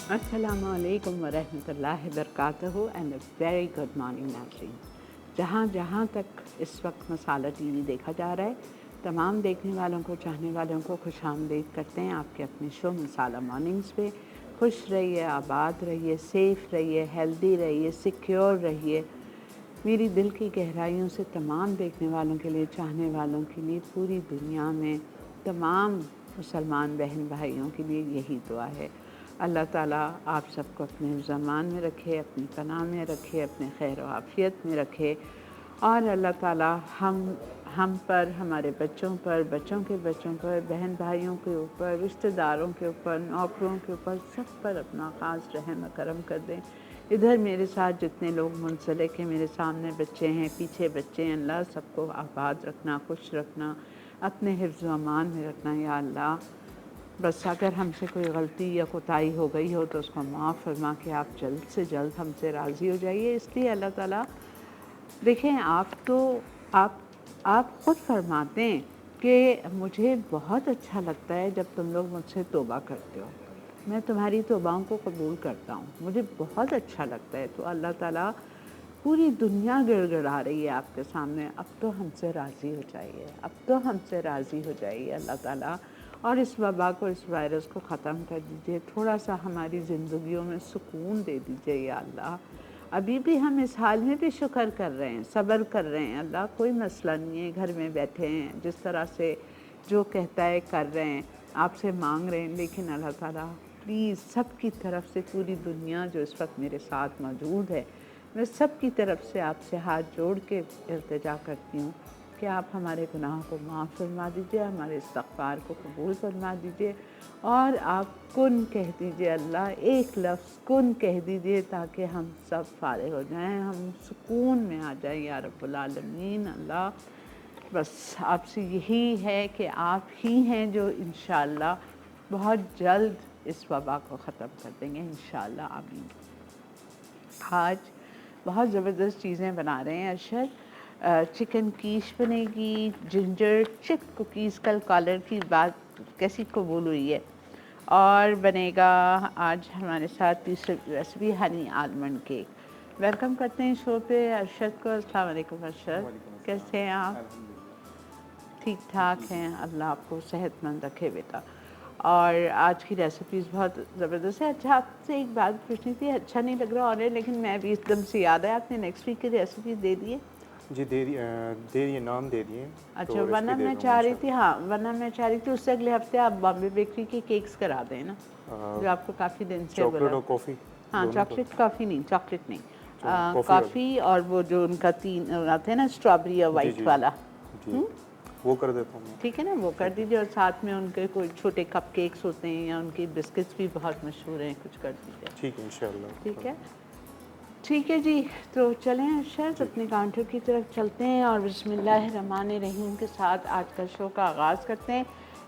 अस्सलामुअलैकुम वरहमतुल्लाहि वबरकातुहू and very good morning नाज़रीन। जहाँ जहाँ तक इस वक्त मसाला टीवी देखा जा रहा है, तमाम देखने वालों को, चाहने वालों को खुशामदीद करते हैं आपके अपने शो मसाला मॉर्निंग्स पे। खुश रहिए, आबाद रहिए, सेफ़ रहिए, हेल्दी रहिए, सिक्योर रहिए। मेरी दिल की गहराइयों से तमाम देखने वालों के लिए, चाहने वालों के लिए, पूरी दुनिया में तमाम मुसलमान बहन भाइयों के लिए यही दुआ है। अल्लाह ताला आप सबको अपने ज़मान में रखे, अपनी पनाह में रखे, अपने खैर व आफ़ियत में रखे, और अल्लाह ताला हम पर, हमारे बच्चों पर, बच्चों के बच्चों पर, बहन भाइयों के ऊपर, रिश्तेदारों के ऊपर, नौकरों के ऊपर, सब पर अपना ख़ास रहम करम कर दें। इधर मेरे साथ जितने लोग मुंसलिक हैं, मेरे सामने बच्चे हैं, पीछे बच्चे हैं, अल्लाह सबको आबाद रखना, खुश रखना, अपने हिफ्ज़ व अमान में रखना या अल्लाह। बस अगर हमसे कोई गलती या कोताही हो गई हो तो उसको माफ़ फरमा के आप जल्द से जल्द हमसे राज़ी हो जाइए। इसलिए अल्लाह ताला, देखें, आप ख़ुद फरमाते हैं कि मुझे बहुत अच्छा लगता है जब तुम लोग मुझसे तौबा करते हो, मैं तुम्हारी तौबाओं को कबूल करता हूँ, मुझे बहुत अच्छा लगता है। तो अल्लाह ताला, पूरी दुनिया गिड़गिड़ा रही है आपके सामने, अब तो हमसे राज़ी हो जाइए, अब तो हमसे राज़ी हो जाइए अल्लाह ताला, और इस वबा को, इस वायरस को ख़त्म कर दीजिए। थोड़ा सा हमारी ज़िंदगियों में सुकून दे दीजिए या अल्लाह। अभी भी हम इस हाल में भी शुक्र कर रहे हैं, सब्र कर रहे हैं अल्लाह, कोई मसला नहीं है, घर में बैठे हैं, जिस तरह से जो कहता है कर रहे हैं, आपसे मांग रहे हैं। लेकिन अल्लाह ताला प्लीज़ सब की तरफ से, पूरी दुनिया जो इस वक्त मेरे साथ मौजूद है, मैं सब की तरफ से आपसे हाथ जोड़ के इल्तिजा करती हूँ कि आप हमारे गुनाहों को माफ़ फरमा दीजिए, हमारे इस्तग़फ़ार को कबूल फरमा दीजिए, और आप कुन कह दीजिए अल्लाह, एक लफ्ज़ कुन कह दीजिए ताकि हम सब फारिग हो जाएं, हम सुकून में आ जाएं या रब्बुल आलमीन। अल्लाह, बस आपसे यही है कि आप ही हैं जो इंशाअल्लाह बहुत जल्द इस वबा को ख़त्म कर देंगे इंशाअल्लाह, आमीन। आज बहुत ज़बरदस्त चीज़ें बना रहे हैं अरशद। चिकन कीश बनेगी, जिंजर चिप कुकीज़, कल कॉलर की बात कैसी कबूल हुई है, और बनेगा आज हमारे साथ तीसरी recipe Honey almond cake. Welcome करते हैं शो पे अरशद को। अस्सलाम वालेकुम अरशद, कैसे हैं आप? ठीक ठाक हैं, अल्लाह आपको सेहतमंद रखे बेटा। और आज की रेसिपीज़ बहुत ज़बरदस्त है। अच्छा, आपसे एक बात पूछनी थी, अच्छा नहीं लग रहा और है, लेकिन मैं भी एकदम से याद है, आपने नेक्स्ट वीक की रेसिपी दे दिए? जी दे दिए, नाम दे दिए। अच्छा, तो वरना रेसिपी दे मैं दूँगा चाह रही थी, इंशाल्लाह। हाँ, वरना मैं चाह रही थी उससे अगले हफ्ते आप बॉम्बे बेकरी के केक्स करा दें ना, जो आपको काफ़ी दिन से चॉकलेट बोला। और कॉफ़ी हाँ, दोनों कर चॉकलेट कॉफ़ी नहीं, चॉकलेट नहीं, कॉफ़ी वाला। कॉफ़ी, और वो जो उनका 3 आते हैं ना, स्ट्रॉबेरी और जी वाइट जी वाला। जी, वो कर देता हूँ मैं। ठीक है ना, वो कर ठीक है दीजिए, और साथ में उनके कोई छोटे कप केक्स होते हैं या उनकी बिस्किट्स भी बहुत मशहूर हैं, कुछ कर दीजिए। ठीक है इंशाल्लाह ठीक कर है, दूँगा। ठीक है जी। तो चलें अरशद, जी अपने काउंटर की तरफ चलते हैं और बिस्मिल्लाहिर्रहमानिर्रहीम के साथ आज का शो का आगाज़ करते हैं।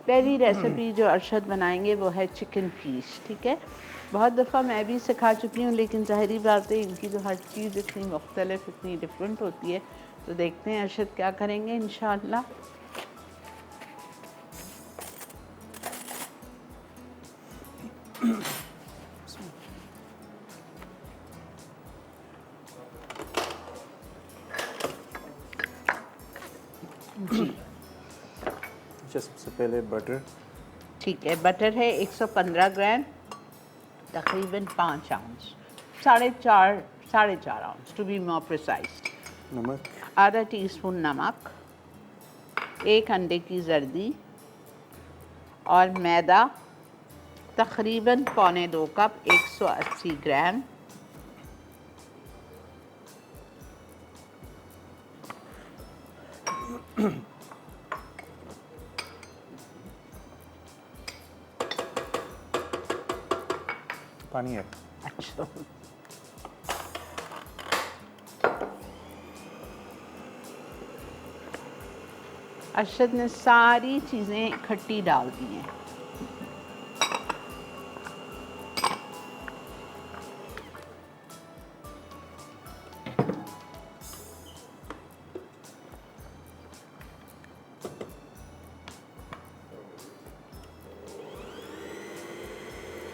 पहली रेसिपी जो अरशद बनाएंगे वो है चिकन कीश। ठीक है, बहुत दफ़ा मैं भी सिखा चुकी हूँ, लेकिन ज़ाहिरी बात है इनकी तो हर चीज़ इतनी मुख्तलिफ, इतनी डिफरेंट होती है। तो देखते हैं अरशद क्या करेंगे इंशाअल्लाह। जी अच्छा, सबसे पहले बटर। ठीक है, बटर है 115 ग्राम, तकरीबन 5 आउंस, साढ़े चार ounce to be more precise. नमक। आधा टीस्पून नमक, 1 अंडे की जर्दी, और मैदा तकरीबन पौने 2 कप, 180 ग्राम। पानी है। अच्छा, अरशद ने सारी चीज़ें इकट्ठी डाल दी हैं।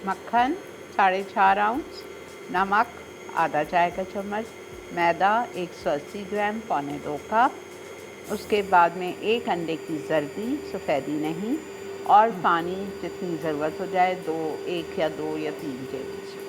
मक्खन 4.5 आउंस, नमक आधा चाय का चम्मच, मैदा 180 ग्राम पौने 2 कप। उसके बाद में 1 अंडे की जर्दी, सफ़ेदी नहीं, और पानी जितनी ज़रूरत हो जाए, 1 या 2 या 3 टेबल स्पून।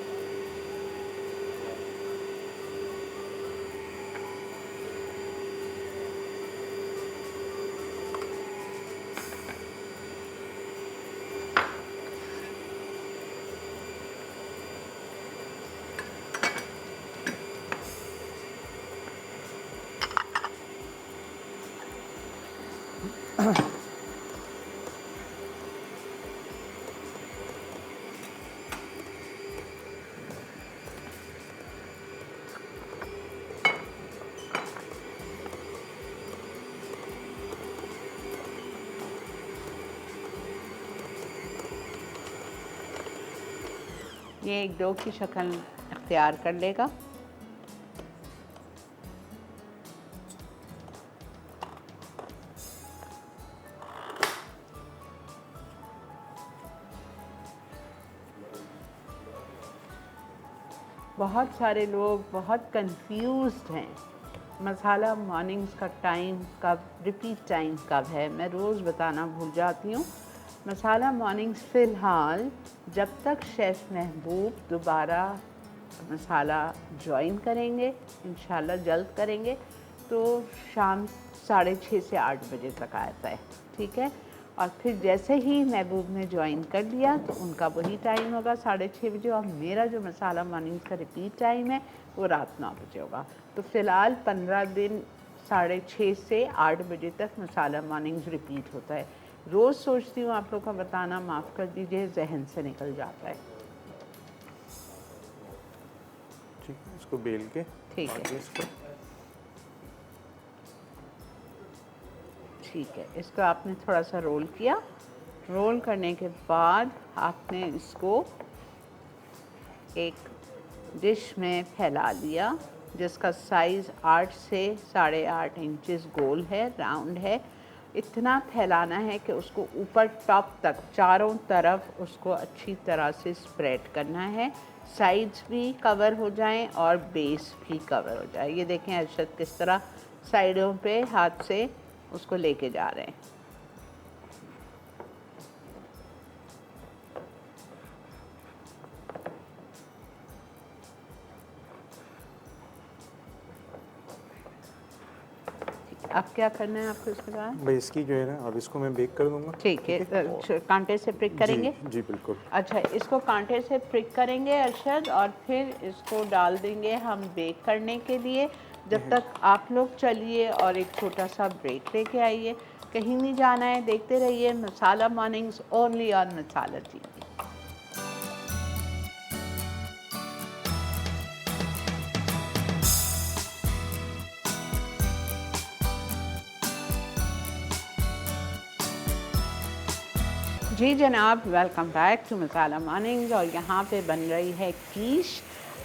ये एक डो की शक्ल अख्तियार कर लेगा। बहुत सारे लोग बहुत कंफ्यूज्ड हैं, मसाला मॉर्निंग्स का टाइम कब, रिपीट टाइम कब है, मैं रोज़ बताना भूल जाती हूँ। मसाला मॉर्निंग्स फ़िलहाल जब तक शेफ़ महबूब दोबारा मसाला ज्वाइन करेंगे, इंशाल्लाह जल्द करेंगे, तो शाम 6:30 से 8 बजे तक आता है, ठीक है। और फिर जैसे ही महबूब ने ज्वाइन कर लिया तो उनका वही टाइम होगा 6:30 बजे, और मेरा जो मसाला मॉर्निंग का रिपीट टाइम है वो रात 9 बजे होगा। तो फ़िलहाल 15 दिन 6:30 से 8 बजे तक मसाला मॉर्निंग्स रिपीट होता है। रोज़ सोचती हूँ आप लोग का बताना, माफ़ कर दीजिए, जहन से निकल जाता है। ठीक है, इसको बेल के ठीक है, बाकी इसको ठीक है। इसको आपने थोड़ा सा रोल किया। रोल करने के बाद आपने इसको एक डिश में फैला लिया जिसका साइज़ 8 से 8.5 इंचेस गोल है, राउंड है। इतना फैलाना है कि उसको ऊपर टॉप तक चारों तरफ उसको अच्छी तरह से स्प्रेड करना है, साइड्स भी कवर हो जाएं और बेस भी कवर हो जाए। ये देखें अरशद किस तरह साइडों पे हाथ से उसको लेके जा रहे हैं। अब क्या करना है आपको इसके बाद? भाई इसकी जो है ना, अब इसको मैं बेक कर दूंगा। ठीक है, कांटे से प्रिक करेंगे? जी बिल्कुल। अच्छा, इसको कांटे से प्रिक करेंगे अरशद, और फिर इसको डाल देंगे हम बेक करने के लिए। जब तक आप लोग चलिए और एक छोटा सा ब्रेक लेके आइए। कहीं नहीं जाना है, देखते रहिए Masala Mornings only on Masala TV. जी जनाब, welcome back to Masala Mornings. और यहाँ पे बन रही है quiche,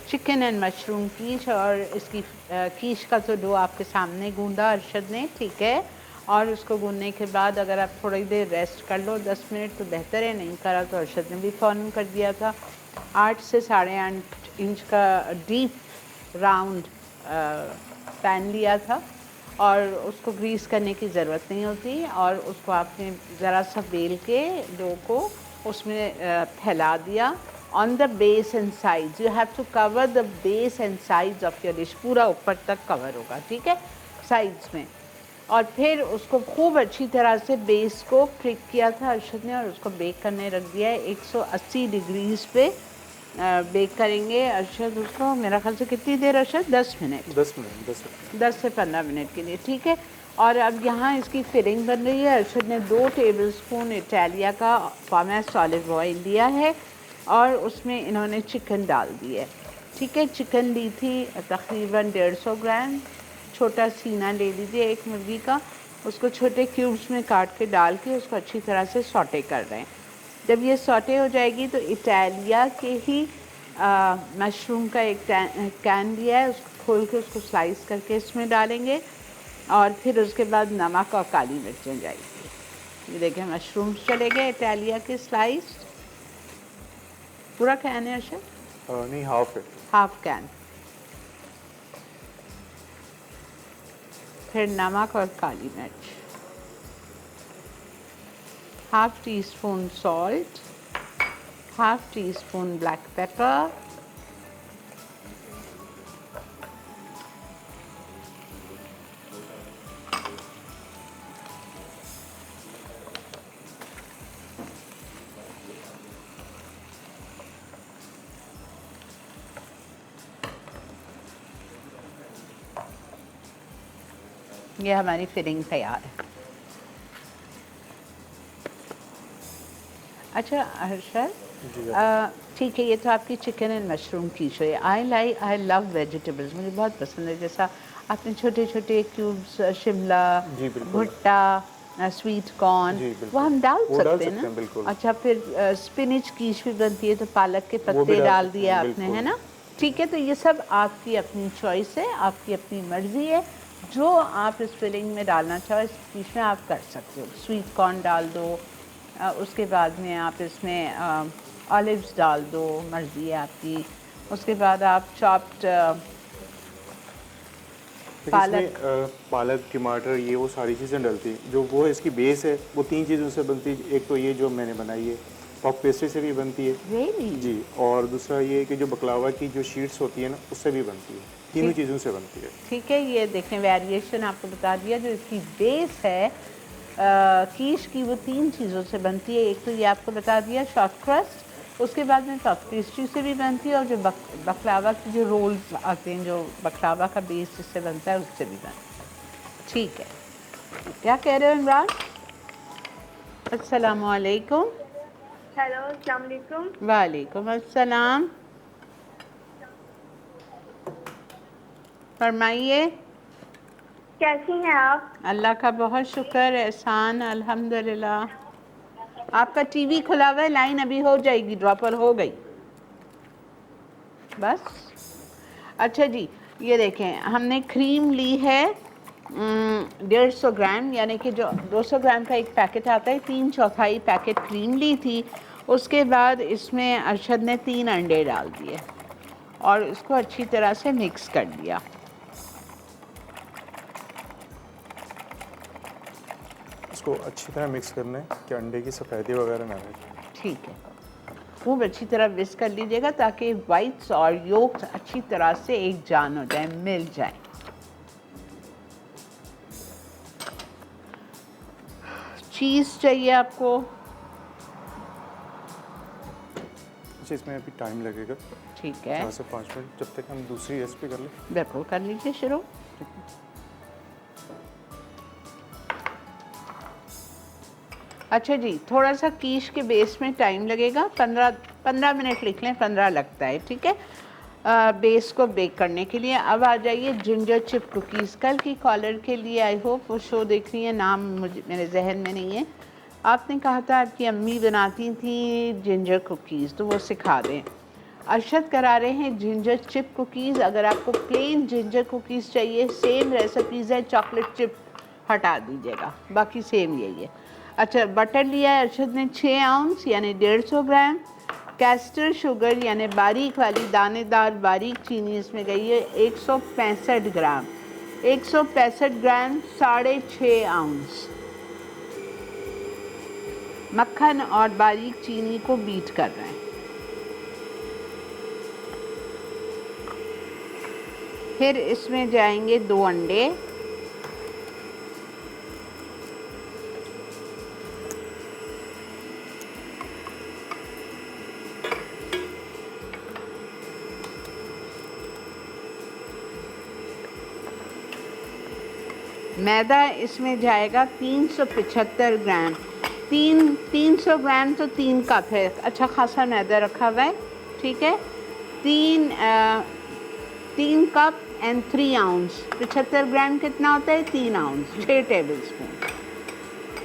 chicken and mushroom quiche. और इसकी कीश का तो डो आपके सामने गूंदा अरशद ने, ठीक है। और उसको गूंदने के बाद अगर आप थोड़ी देर रेस्ट कर लो 10 मिनट तो बेहतर है, नहीं करा तो अरशद ने भी फ़ौरन कर दिया था। 8 से 8.5 इंच का डीप राउंड पैन लिया था, और उसको ग्रीस करने की ज़रूरत नहीं होती। और उसको आपने ज़रा सा बेल के डो को उसमें फैला दिया। On the base and sides you have to cover the base and sides of your dish, पूरा ऊपर तक कवर होगा, ठीक है, साइड्स में। और फिर उसको खूब अच्छी तरह से बेस को प्रिक किया था अरशद ने, और उसको बेक करने रख दिया है 180 डिग्रीज़ पे बेक करेंगे अरशद उसको। मेरा ख्याल से कितनी देर अरशद? 10 मिनट, 10 से 15 मिनट के लिए, ठीक है। और अब यहाँ इसकी फिलिंग बन रही है। अरशद ने 2 टेबलस्पून इटालिया का पामेस ऑलिव ऑयल लिया है, और उसमें इन्होंने चिकन डाल दिया है, ठीक है। चिकन ली थी तकरीबन 150 ग्राम। छोटा सीना ले लीजिए एक मुर्गी का, उसको छोटे क्यूब्स में काट के डाल के उसको अच्छी तरह से सौटे कर रहे हैं। जब ये सौटे हो जाएगी तो इटालिया के ही मशरूम का एक कैन लिया है, उसको खोल के उसको स्लाइस करके इसमें डालेंगे। और फिर उसके बाद नमक और काली मिर्चें जाएगी। ये देखें मशरूम्स चले गए इटालिया के स्लाइस। पूरा कैन है अर्शद? नहीं, हाफ है। Half can. फिर नमक और काली मिर्च, half tea spoon salt, half tea spoon black pepper, ये हमारी फिलिंग तैयार है। अच्छा हर्षद, जी ठीक है, ये तो आपकी चिकन एंड मशरूम कीश है। आई लव वेजिटेबल्स, मुझे बहुत पसंद है। जैसा आपने छोटे छोटे क्यूब्स शिमला, जी बिल्कुल। भुट्टा, स्वीट कॉर्न, जी वो बिल्कुल, हम डाल वो डाल सकते हैं सकते ना? हैं बिल्कुल। अच्छा, फिर स्पिनिच कीश भी बनती है, तो पालक के वो भी पत्ते डाल सकते दिए हैं, आपने, है बिल्कुल। ना? ठीक है, तो ये सब आपकी अपनी चॉइस है, आपकी अपनी मर्ज़ी है। जो आप इस फिलिंग में डालना चाहो इस कीश में आप कर सकते हो। स्वीट कॉर्न डाल दो, उसके बाद में आप इसमें ऑलिव्स डाल दो, मर्ज़ी है आपकी। उसके बाद आप चॉप्ड देखिए इसमें पालक, पालक, टमाटर, ये वो सारी चीज़ें डलती हैं। जो वो इसकी बेस है वो 3 चीज़ों से बनती है। एक तो ये जो मैंने बनाई है, पफ पेस्ट्री से भी बनती है रियली? जी, और दूसरा ये कि जो बकलावा की जो शीट्स होती है ना, उससे भी बनती है। तीनों ठीक। चीज़ों से बनती है। ठीक है, ये देखें वेरिएशन आपको बता दिया। जो इसकी बेस है कीश की, वो 3 चीज़ों से बनती है। एक तो ये आपको बता दिया शॉर्ट क्रस्ट, उसके बाद में पफ पेस्ट्री से भी बनती है, और जो बकलावा की जो रोल्स आते हैं, जो बकलावा का बेस जिससे बनता है, उससे भी बनती है। ठीक है, क्या कह रहे हो इमरान? अस्सलाम वालेकुम। हेलो, अस्सलाम वालेकुम। वालेकुम अस्सलाम। फरमाइए। कैसी हैं आप? अल्लाह का बहुत शुक्र, एहसान, अल्हम्दुलिल्लाह। आपका टीवी खुला हुआ है, लाइन अभी हो जाएगी ड्रॉप, और हो गई बस। अच्छा जी, ये देखें, हमने क्रीम ली है 150 ग्राम, यानी कि जो 200 ग्राम का एक पैकेट आता है, 3/4 पैकेट क्रीम ली थी। उसके बाद इसमें अरशद ने 3 अंडे डाल दिए और इसको अच्छी तरह से मिक्स कर दिया। इसको अच्छी तरह मिक्स करना है कि अंडे की सफ़ेदी वगैरह ना रहे। ठीक है, खूब अच्छी तरह मिक्स कर लीजिएगा ताकि वाइट्स और योक्स अच्छी तरह से एक जान हो जाए, मिल जाए। चीज़ चाहिए आपको? अच्छा, इसमें अभी टाइम लगेगा ठीक है, 4 से 5 मिनट, जब तक हम दूसरी रेसिपी कर लें। बिल्कुल कर लीजिए शुरू। अच्छा जी, थोड़ा सा कीश के बेस में टाइम लगेगा, 15 मिनट लिख लें, 15 लगता है, ठीक है, बेस को बेक करने के लिए। अब आ जाइए जिंजर चिप कुकीज़। कल की कॉलर के लिए आई होप वो शो देख रही है, नाम मुझे मेरे जहन में नहीं है। आपने कहा था आपकी अम्मी बनाती थी जिंजर कुकीज़, तो वो सिखा दें। अरशद करा रहे हैं जिंजर चिप कुकीज़। अगर आपको प्लेन जिंजर कुकीज़ चाहिए, सेम रेसिपीज़ है, चॉकलेट चिप हटा दीजिएगा, बाकी सेम यही है। अच्छा, बटर लिया है अरशद ने 6 आउंस यानी 150 ग्राम। कैस्टर शुगर यानी बारीक वाली दानेदार बारीक चीनी इसमें गई है 165 ग्राम। 165 ग्राम 6.5 आउंस। मक्खन और बारीक चीनी को बीट कर रहे हैं। फिर इसमें जाएंगे 2 अंडे, मैदा इसमें जाएगा 375 ग्राम। 300 ग्राम तो 3 कप है, अच्छा खासा मैदा रखा हुआ है, ठीक है। 3 कप एंड 3 आउंस। 75 ग्राम कितना होता है? 3 आउंस, 6 टेबल स्पून।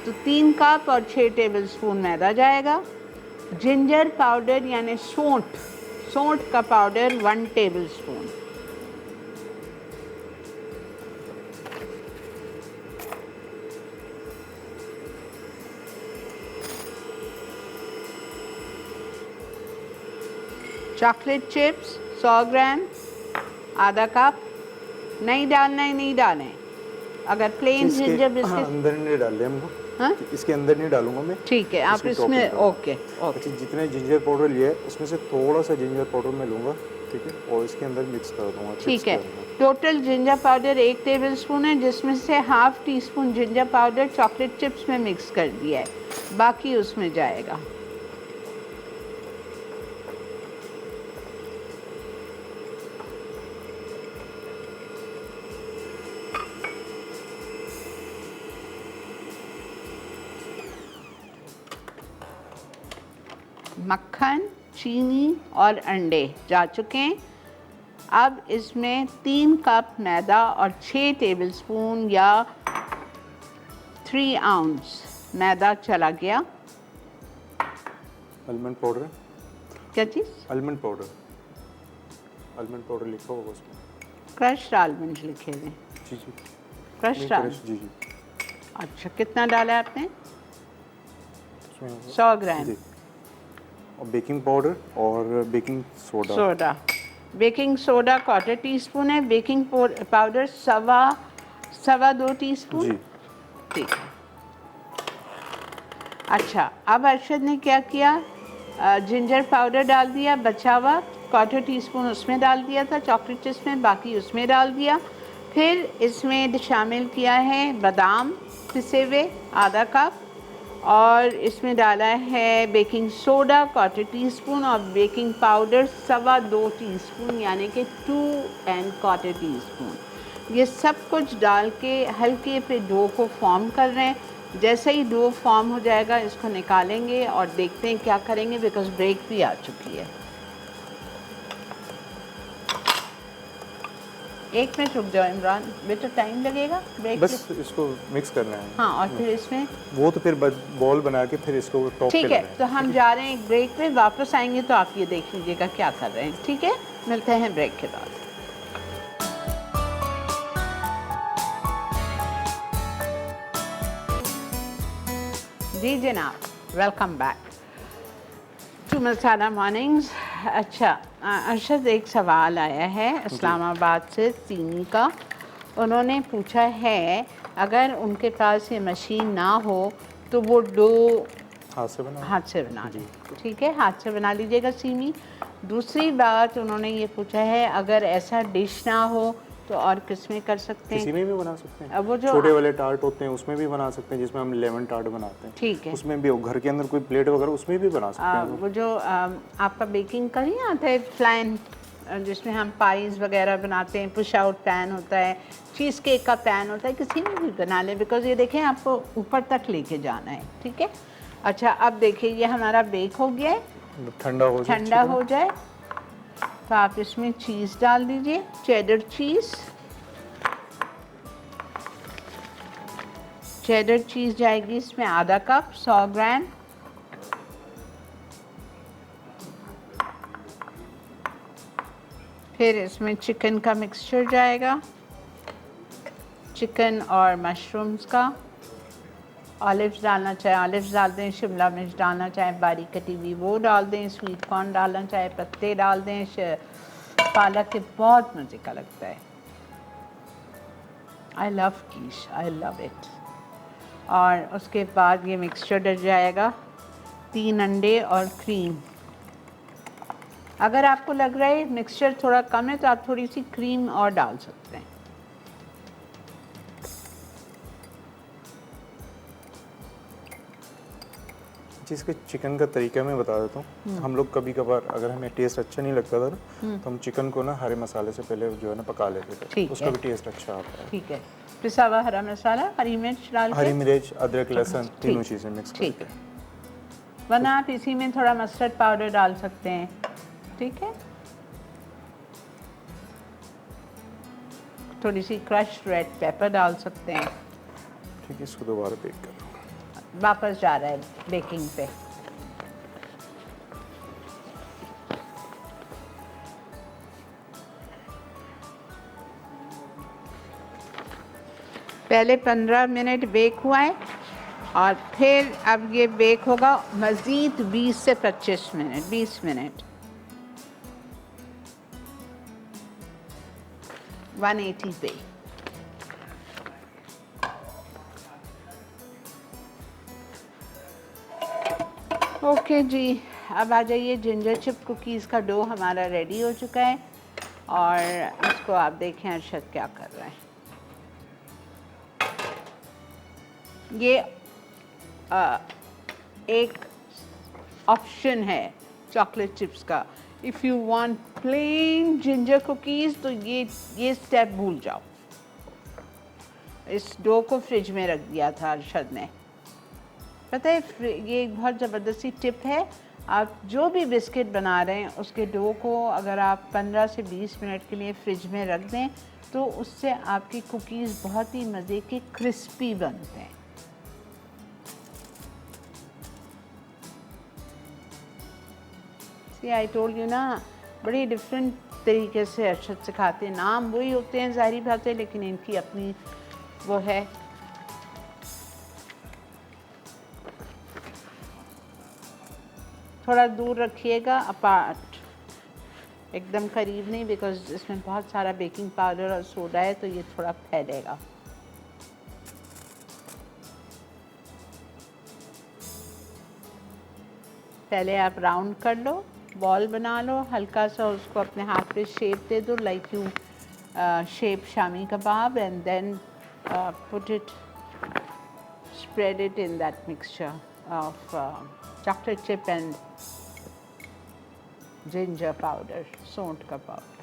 तो 3 कप और 6 टेबल स्पून मैदा जाएगा। जिंजर पाउडर यानी सौंठ का powder 1 table spoon. Chocolate chips 100 ग्राम, आधा कप। नहीं डालना है, नहीं डालना है। अगर प्लेन जिंजर बिस्किट अंदर नहीं डाले हमको, हाँ इसके अंदर नहीं डालूंगा मैं। ठीक है, आप इसमें ओके ओके। अच्छा, जितने जिंजर पाउडर लिया है उसमें से थोड़ा सा जिंजर पाउडर मैं लूँगा, ठीक है, और इसके अंदर मिक्स कर दूँगा। ठीक है, टोटल जिंजर पाउडर 1 टेबलस्पून है, जिसमें से half tea spoon ginger powder chocolate chips में मिक्स कर दिया है, बाकी उसमें जाएगा। मक्खन, चीनी और अंडे जा चुके हैं। अब इसमें 3 कप मैदा और 6 टेबलस्पून या 3 आउंस मैदा चला गया। आलमंड पाउडर, क्या चीज़? आलमंड पाउडर, आलमंड पाउडर लिखा होगा उसमें। क्रश्ड आलमंड लिखे हुए। जी जी, क्रश्ड आलमंड। जी जी। अच्छा, कितना डाला है आपने? उसमें 100 ग्राम। जी, और बेकिंग पाउडर और baking soda. Soda, baking soda 1/4 teaspoon है, बेकिंग पाउडर सवा 2 टीस्पून। जी, ठीक है। अच्छा, अब अरशद ने क्या किया, जिंजर पाउडर डाल दिया, बचा हुआ 1/4 टीस्पून उसमें डाल दिया था चॉकलेट चिप्स में, बाकी उसमें डाल दिया। फिर इसमें शामिल किया है बादाम पिसे हुए आधा कप, और इसमें डाला है बेकिंग सोडा 1/4 टीस्पून और बेकिंग पाउडर सवा 2 टीस्पून, यानी कि 2¼ टीस्पून। ये सब कुछ डाल के हल्के पे डो को फॉर्म कर रहे हैं। जैसे ही डो फॉर्म हो जाएगा इसको निकालेंगे और देखते हैं क्या करेंगे, बिकॉज ब्रेक भी आ चुकी है। 1 मिनट रुक जाओ इमरान, बेटा टाइम लगेगा ब्रेक। बस इसको मिक्स करना है। हाँ, और फिर इसमें वो तो फिर बॉल बना के फिर इसको टॉप पे ठीक है। लगाना तो हम जा रहे हैं एक ब्रेक पे, वापस आएंगे तो आप ये देख लीजिएगा क्या कर रहे हैं। ठीक है, मिलते हैं ब्रेक के बाद। जी जनाब, welcome back to Masala Mornings. अच्छा अरशद, एक सवाल आया है इस्लामाबाद से चीनी का। उन्होंने पूछा है अगर उनके पास ये मशीन ना हो तो वो डो हाथ से बना लें। ठीक है, हाथ से बना लीजिएगा सीमी। दूसरी बात उन्होंने ये पूछा है अगर ऐसा डिश ना हो तो और किस में कर सकते हैं? किसी में भी बना सकते हैं। वो जो छोटे वाले टार्ट होते हैं उसमें भी बना सकते हैं, जिसमें हम लेमन टार्ट बनाते हैं। ठीक है, उसमें भी घर के अंदर कोई प्लेट वगैरह उसमें भी बना सकते हैं। वो जो आपका बेकिंग का नहीं आता है फ्लैन, जिसमें हम पाइज वगैरह बनाते हैं, पुश आउट पैन होता है, चीज़ केक का पैन होता है, किसी में भी बना लें, बिकॉज ये देखें आपको ऊपर तक लेके जाना है। ठीक है। अच्छा, अब देखिए ये हमारा बेक हो गया है, ठंडा हो जाए तो आप इसमें चीज़ डाल दीजिए, चेडर चीज़ जाएगी इसमें आधा कप 100 ग्राम। फिर इसमें चिकन का मिक्सचर जाएगा, चिकन और मशरूम्स का। ऑलिव्स डालना चाहे ऑलिव्स डाल दें, शिमला मिर्च डालना चाहे बारीक कटी हुई वो डाल दें, स्वीट कॉर्न डालना चाहे पत्ते डाल दें, पालक के बहुत मज़े का लगता है। I love Kish, I love it. और उसके बाद ये मिक्सचर डल जाएगा, 3 अंडे और क्रीम। अगर आपको लग रहा है मिक्सचर थोड़ा कम है तो आप थोड़ी सी क्रीम और डाल सकते हैं। इसके चिकन का तरीका मैं बता देता हूँ। हम लोग कभी कभार अगर हमें टेस्ट अच्छा नहीं लगता था ना, तो हम चिकन को ना हरे मसाले से पहले जो है ना पका लेते थे, उसका भी टेस्ट अच्छा आता है। ठीक है, पिसा हुआ हरा मसाला, हरी मिर्च डाल के, हरी मिर्च, अदरक, लहसुन, तीनों चीज़ें मिक्स करके। ठीक है, वरना आप इसी में थोड़ा मस्टर्ड पाउडर डाल सकते हैं। ठीक है, थोड़ी सी क्रश्ड रेड पेपर डाल सकते हैं। ठीक है, इसको दोबारा बेक कर। वापस जा रहा है बेकिंग पे। पहले 15 मिनट बेक हुआ है और फिर अब ये बेक होगा मज़ीद 20 से 25 मिनट, 20 मिनट। 180 पे। ओके जी, अब आ जाइए। जिंजर चिप कुकीज़ का डो हमारा रेडी हो चुका है और इसको आप देखें अरशद क्या कर रहा है। ये एक ऑप्शन है चॉकलेट चिप्स का। If you want plain ginger cookies तो ये स्टेप भूल जाओ। इस डो को फ्रिज में रख दिया था अरशद ने। पता है ये एक बहुत ज़बरदस्ती टिप है। आप जो भी बिस्किट बना रहे हैं उसके डो को अगर आप 15 से 20 मिनट के लिए फ्रिज में रख दें तो उससे आपकी कुकीज़ बहुत ही मज़े के क्रिस्पी बनते हैं। सी आई टोल्ड यू ना, बड़ी डिफरेंट तरीके से अरशद सिखाते हैं। नाम वही होते हैं ज़ाहिर बात है, लेकिन इनकी अपनी वो है। थोड़ा दूर रखिएगा, अपार्ट, एकदम करीब नहीं, बिकॉज इसमें बहुत सारा बेकिंग पाउडर और सोडा है तो ये थोड़ा फैलेगा। पहले आप राउंड कर लो, बॉल बना लो, हल्का सा उसको अपने हाथ पे शेप दे दो, like you shape shami kebab, and then put it, spread it in that mixture of chocolate chip and ginger powder, सोंठ का पाउडर।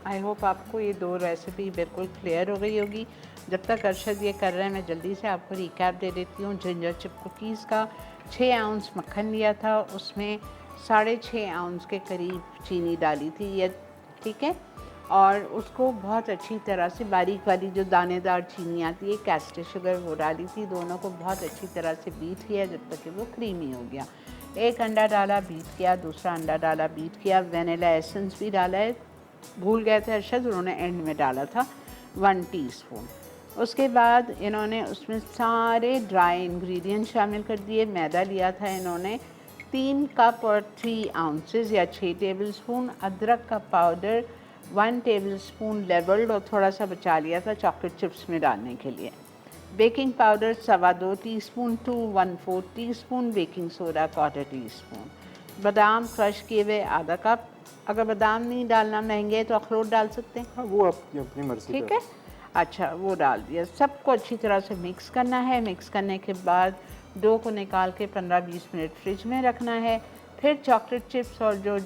आई होप आपको ये दो रेसिपी बिल्कुल क्लियर हो गई होगी। जब तक अरशद ये कर रहे हैं मैं जल्दी से आपको रिकैप दे देती हूँ। जिंजर चिप कुकीज़ का 6 आउंस मक्खन लिया था, उसमें 6.5 आउंस के करीब चीनी डाली थी ये, ठीक है, और उसको बहुत अच्छी तरह से बारीक वाली जो दानेदार चीनी आती है, कैस्टर शुगर, वो डाली थी। दोनों को बहुत अच्छी तरह से बीट किया जब तक कि वो क्रीमी हो गया। एक अंडा डाला, बीट किया, दूसरा अंडा डाला, बीट किया, वेनिला एसेंस भी डाला है, भूल गए थे अरशद, उन्होंने एंड में डाला था 1 टीस्पून। उसके बाद इन्होंने उसमें सारे ड्राई इंग्रेडिएंट शामिल कर दिए। मैदा लिया था इन्होंने 3 कप और 3 आउंसेस या 6 टेबलस्पून। अदरक का पाउडर 1 टेबलस्पून लेवल्ड और थोड़ा सा बचा लिया था चॉकलेट चिप्स में डालने के लिए। Baking powder 2.25 teaspoon to 1/4 teaspoon. Baking soda 1/4 teaspoon. बादाम क्रश किए हुए आधा कप। अगर बादाम नहीं डालना महंगे तो अखरोट डाल सकते हैं। हाँ, वो आपकी अपनी मर्जी, ठीक है, अच्छा वो डाल दिया। सबको अच्छी तरह से मिक्स करना है। मिक्स करने के बाद डो को निकाल के 15-20 मिनट फ्रिज में रखना है। फिर चॉकलेट चिप्स और जो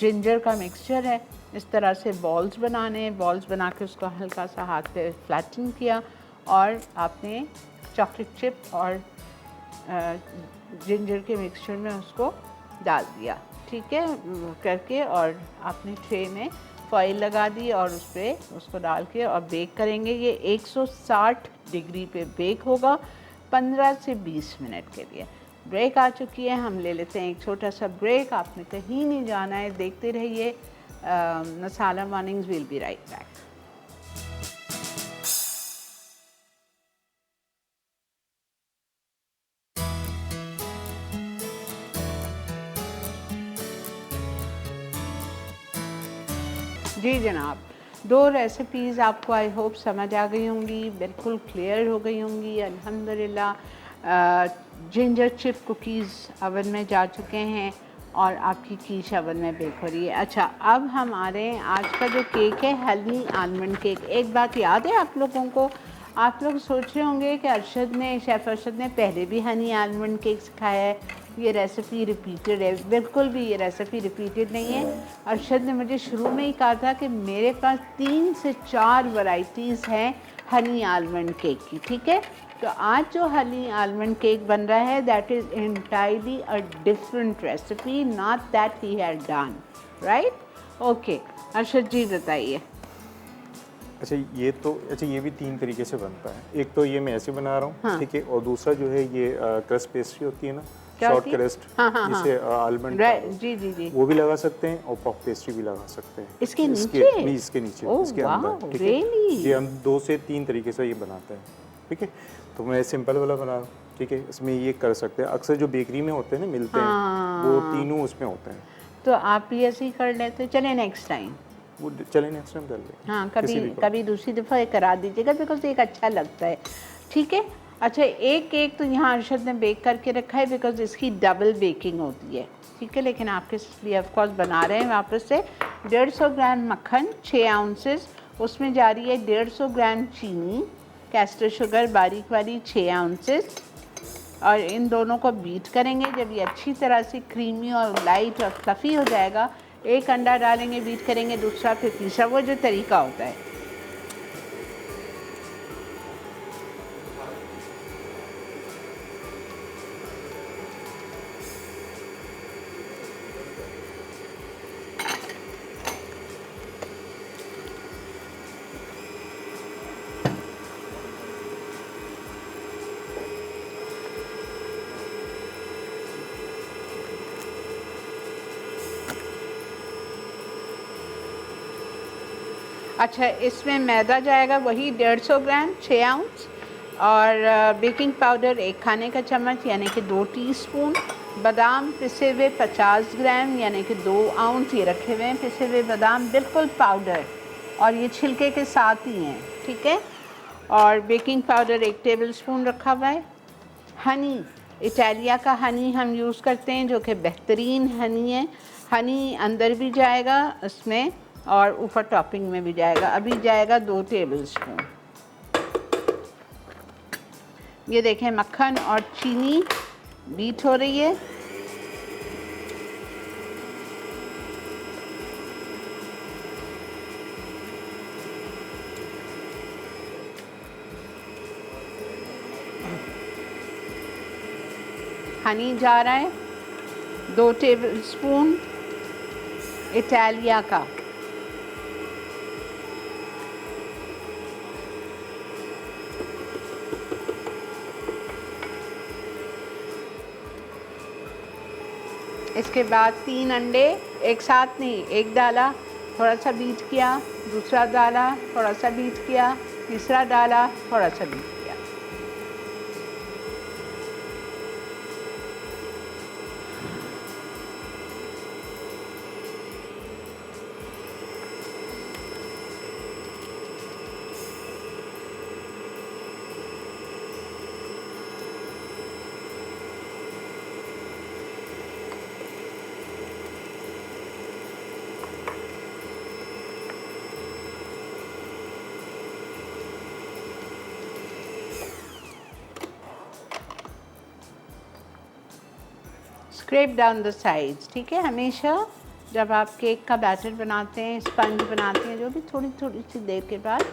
जिंजर का मिक्सचर है, इस तरह से बॉल्स बनाने। बॉल्स बना के उसको हल्का सा हाथ पे फ्लैटन किया और आपने चॉकलेट चिप और जिंजर के मिक्सचर में उसको डाल दिया, ठीक है, करके, और आपने ट्रे में फॉइल लगा दी और उस पर उसको डाल के और बेक करेंगे। ये 160 डिग्री पे बेक होगा 15 से 20 मिनट के लिए। ब्रेक आ चुकी है, हम ले लेते हैं एक छोटा सा ब्रेक। आपने कहीं नहीं जाना है, देखते रहिए Masala Mornings, will be right back. जी जनाब, 2 रेसिपीज़ आपको आई होप समझ आ गई होंगी, बिल्कुल क्लियर हो गई होंगी अल्हम्दुलिल्लाह। जिंजर चिप कुकीज़ अवन में जा चुके हैं और आपकी कीश अवन में बेक हो रही है। अच्छा, अब हमारे आज का जो केक है हनी आलमंड केक। एक बात याद है आप लोगों को, आप लोग सोच रहे होंगे कि शेफ़ अरशद ने पहले भी हनी आलमंड केक सिखाया है, ये रेसिपी रिपीटेड है। बिल्कुल भी ये रेसिपी रिपीटेड नहीं है। अरशद ने मुझे शुरू में ही कहा था कि मेरे पास 3 से 4 वैरायटीज़ हैं हनी आलमंड केक की, ठीक है। तो आज जो हनी आलमंड केक बन रहा है that is entirely a different recipe, not that he had done, right? Okay, Arshad ji बताइए। अच्छा ये भी 3 तरीके से बनता है। एक तो ये मैं ऐसे बना रहा हूँ, हाँ। ठीक है, और दूसरा जो है ये क्रस्ट पेस्ट्री होती है ना, क्या शॉर्ट होती है? क्रस्ट, हाँ, हाँ, हाँ। जिसे आलमंड जी जी जी। वो भी लगा सकते हैं और पफ पेस्ट्री भी लगा सकते हैं। इसके नीचे? नहीं, इसके नीचे, ओह, इसके वाओ, अंदर, ठीक है। really? ये हम 2 से 3 तरीके से ये बनाते हैं, ठीक है। तो मैं सिंपल वाला बना रहा हूँ, ठीक है। इसमें ये कर सकते हैं, अक्सर जो बेकरी में होते हैं ना, मिलते हैं, वो तीनों उसमें होते हैं। तो आप भी ऐसे ही कर लेते। चले नेक्स्ट टाइम, वो चले नेक्स्ट टाइम कर लेंगे। हाँ, कभी दूसरी दफ़ा करा दीजिएगा, बिकॉज एक अच्छा लगता है, ठीक है। अच्छा, एक केक तो यहाँ अरशद ने बेक करके रखा है बिकॉज इसकी डबल बेकिंग होती है, ठीक है। लेकिन आपके लिए ऑफ कोर्स बना रहे हैं वापस से। 150 ग्राम मक्खन 6 आउंसेस, उसमें जा रही है 150 ग्राम चीनी, कैस्टर शुगर बारीक वाली 6 आउंसेस, और इन दोनों को बीट करेंगे। जब ये अच्छी तरह से क्रीमी और लाइट और फ्लफ़ी हो जाएगा, एक अंडा डालेंगे, बीट करेंगे, दूसरा फिर तीसरा, वो जो तरीका होता है। अच्छा, इसमें मैदा जाएगा वही 150 ग्राम 6 आउंस, और बेकिंग पाउडर 1 खाने का चम्मच यानी कि 2 टीस्पून, बादाम पिसे हुए 50 ग्राम यानी कि 2 आउंस ये रखे हुए हैं पिसे हुए बादाम, बिल्कुल पाउडर, और ये छिलके के साथ ही हैं, ठीक है। और बेकिंग पाउडर 1 टेबलस्पून रखा हुआ है। हनी, इटालिया का हनी हम यूज़ करते हैं जो कि बेहतरीन हनी है। हनी अंदर भी जाएगा इसमें और ऊपर टॉपिंग में भी जाएगा। अभी जाएगा 2 टेबलस्पून। ये देखें, मक्खन और चीनी बीट हो रही है। हनी जा रहा है, 2 टेबलस्पून इटालिया का, इसके बाद 3 अंडे एक साथ नहीं, एक डाला, थोड़ा सा बीट किया, दूसरा डाला, थोड़ा सा बीट किया, तीसरा डाला, थोड़ा सा बीट किया। स्क्रैप डाउन द साइड्स, ठीक है। हमेशा जब आप केक का बैटर बनाते हैं, स्पंज बनाते हैं, जो भी थोड़ी थोड़ी सी देर के बाद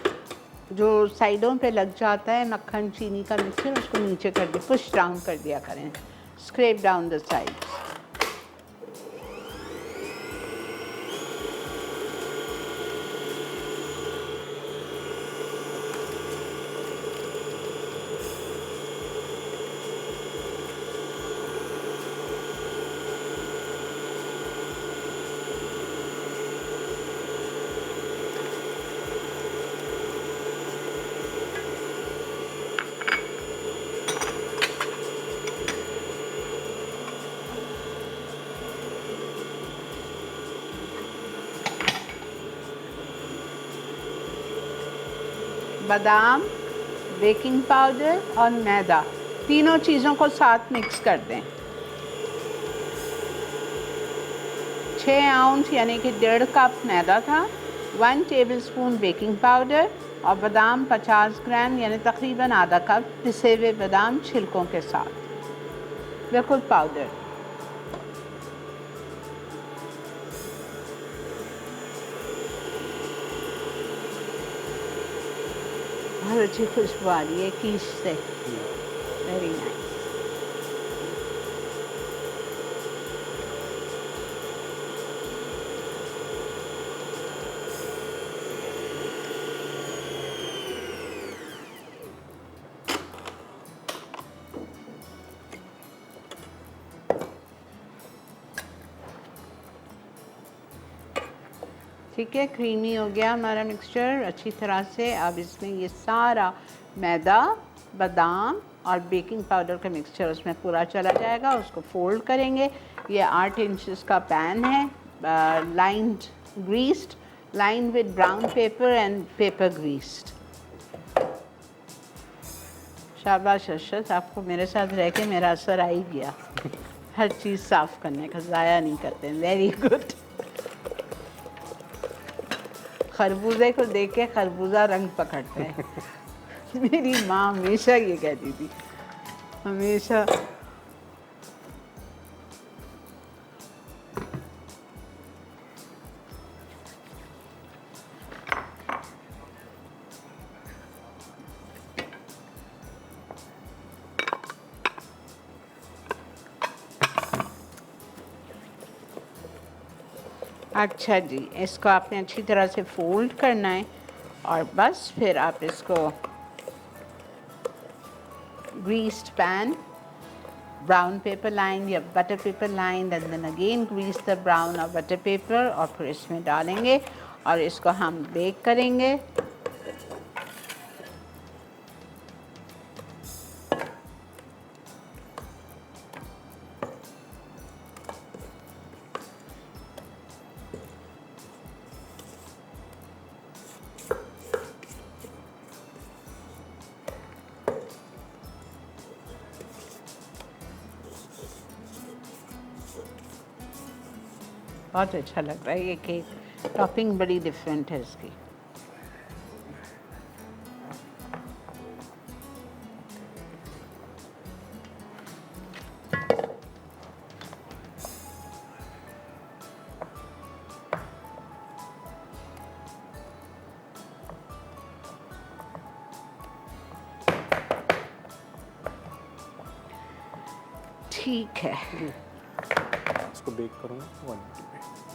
जो साइडों पे लग जाता है मक्खन चीनी का मिक्सचर, उसको नीचे कर दे, पुश डाउन कर दिया करें। Scrap down the sides. बादाम, बेकिंग पाउडर और मैदा, तीनों चीज़ों को साथ मिक्स कर दें। 6 आउंस यानी कि 1.5 कप मैदा था, 1 टेबलस्पून बेकिंग पाउडर और बादाम 50 ग्राम यानी तकरीबन आधा कप पिसे हुए बादाम छिलकों के साथ, बिल्कुल पाउडर। बहुत अच्छी खुशबू आ रही है कीश से, वेरी नाइस। ठीक है, क्रीमी हो गया हमारा मिक्सचर अच्छी तरह से। अब इसमें ये सारा मैदा, बादाम और बेकिंग पाउडर का मिक्सचर उसमें पूरा चला जाएगा। उसको फोल्ड करेंगे। ये 8 इंचेस का पैन है, lined greased, lined with brown paper and paper greased. शाबाश अरशद, आपको मेरे साथ रह के मेरा असर आ ही गया। हर चीज़ साफ़ करने का, ज़ाया नहीं करते। Very good. खरबूजे को देख के खरबूजा रंग पकड़ते हैं। मेरी माँ हमेशा ये कहती थी, हमेशा। अच्छा जी, इसको आपने अच्छी तरह से फोल्ड करना है और बस फिर आप इसको greased pan, brown paper line या butter paper line, and then again grease the brown और बटर पेपर, और फिर इसमें डालेंगे और इसको हम बेक करेंगे। बहुत अच्छा लग रहा है ये केक, टॉपिंग बड़ी डिफरेंट है इसकी। ठीक है, इसको बेक करूँगा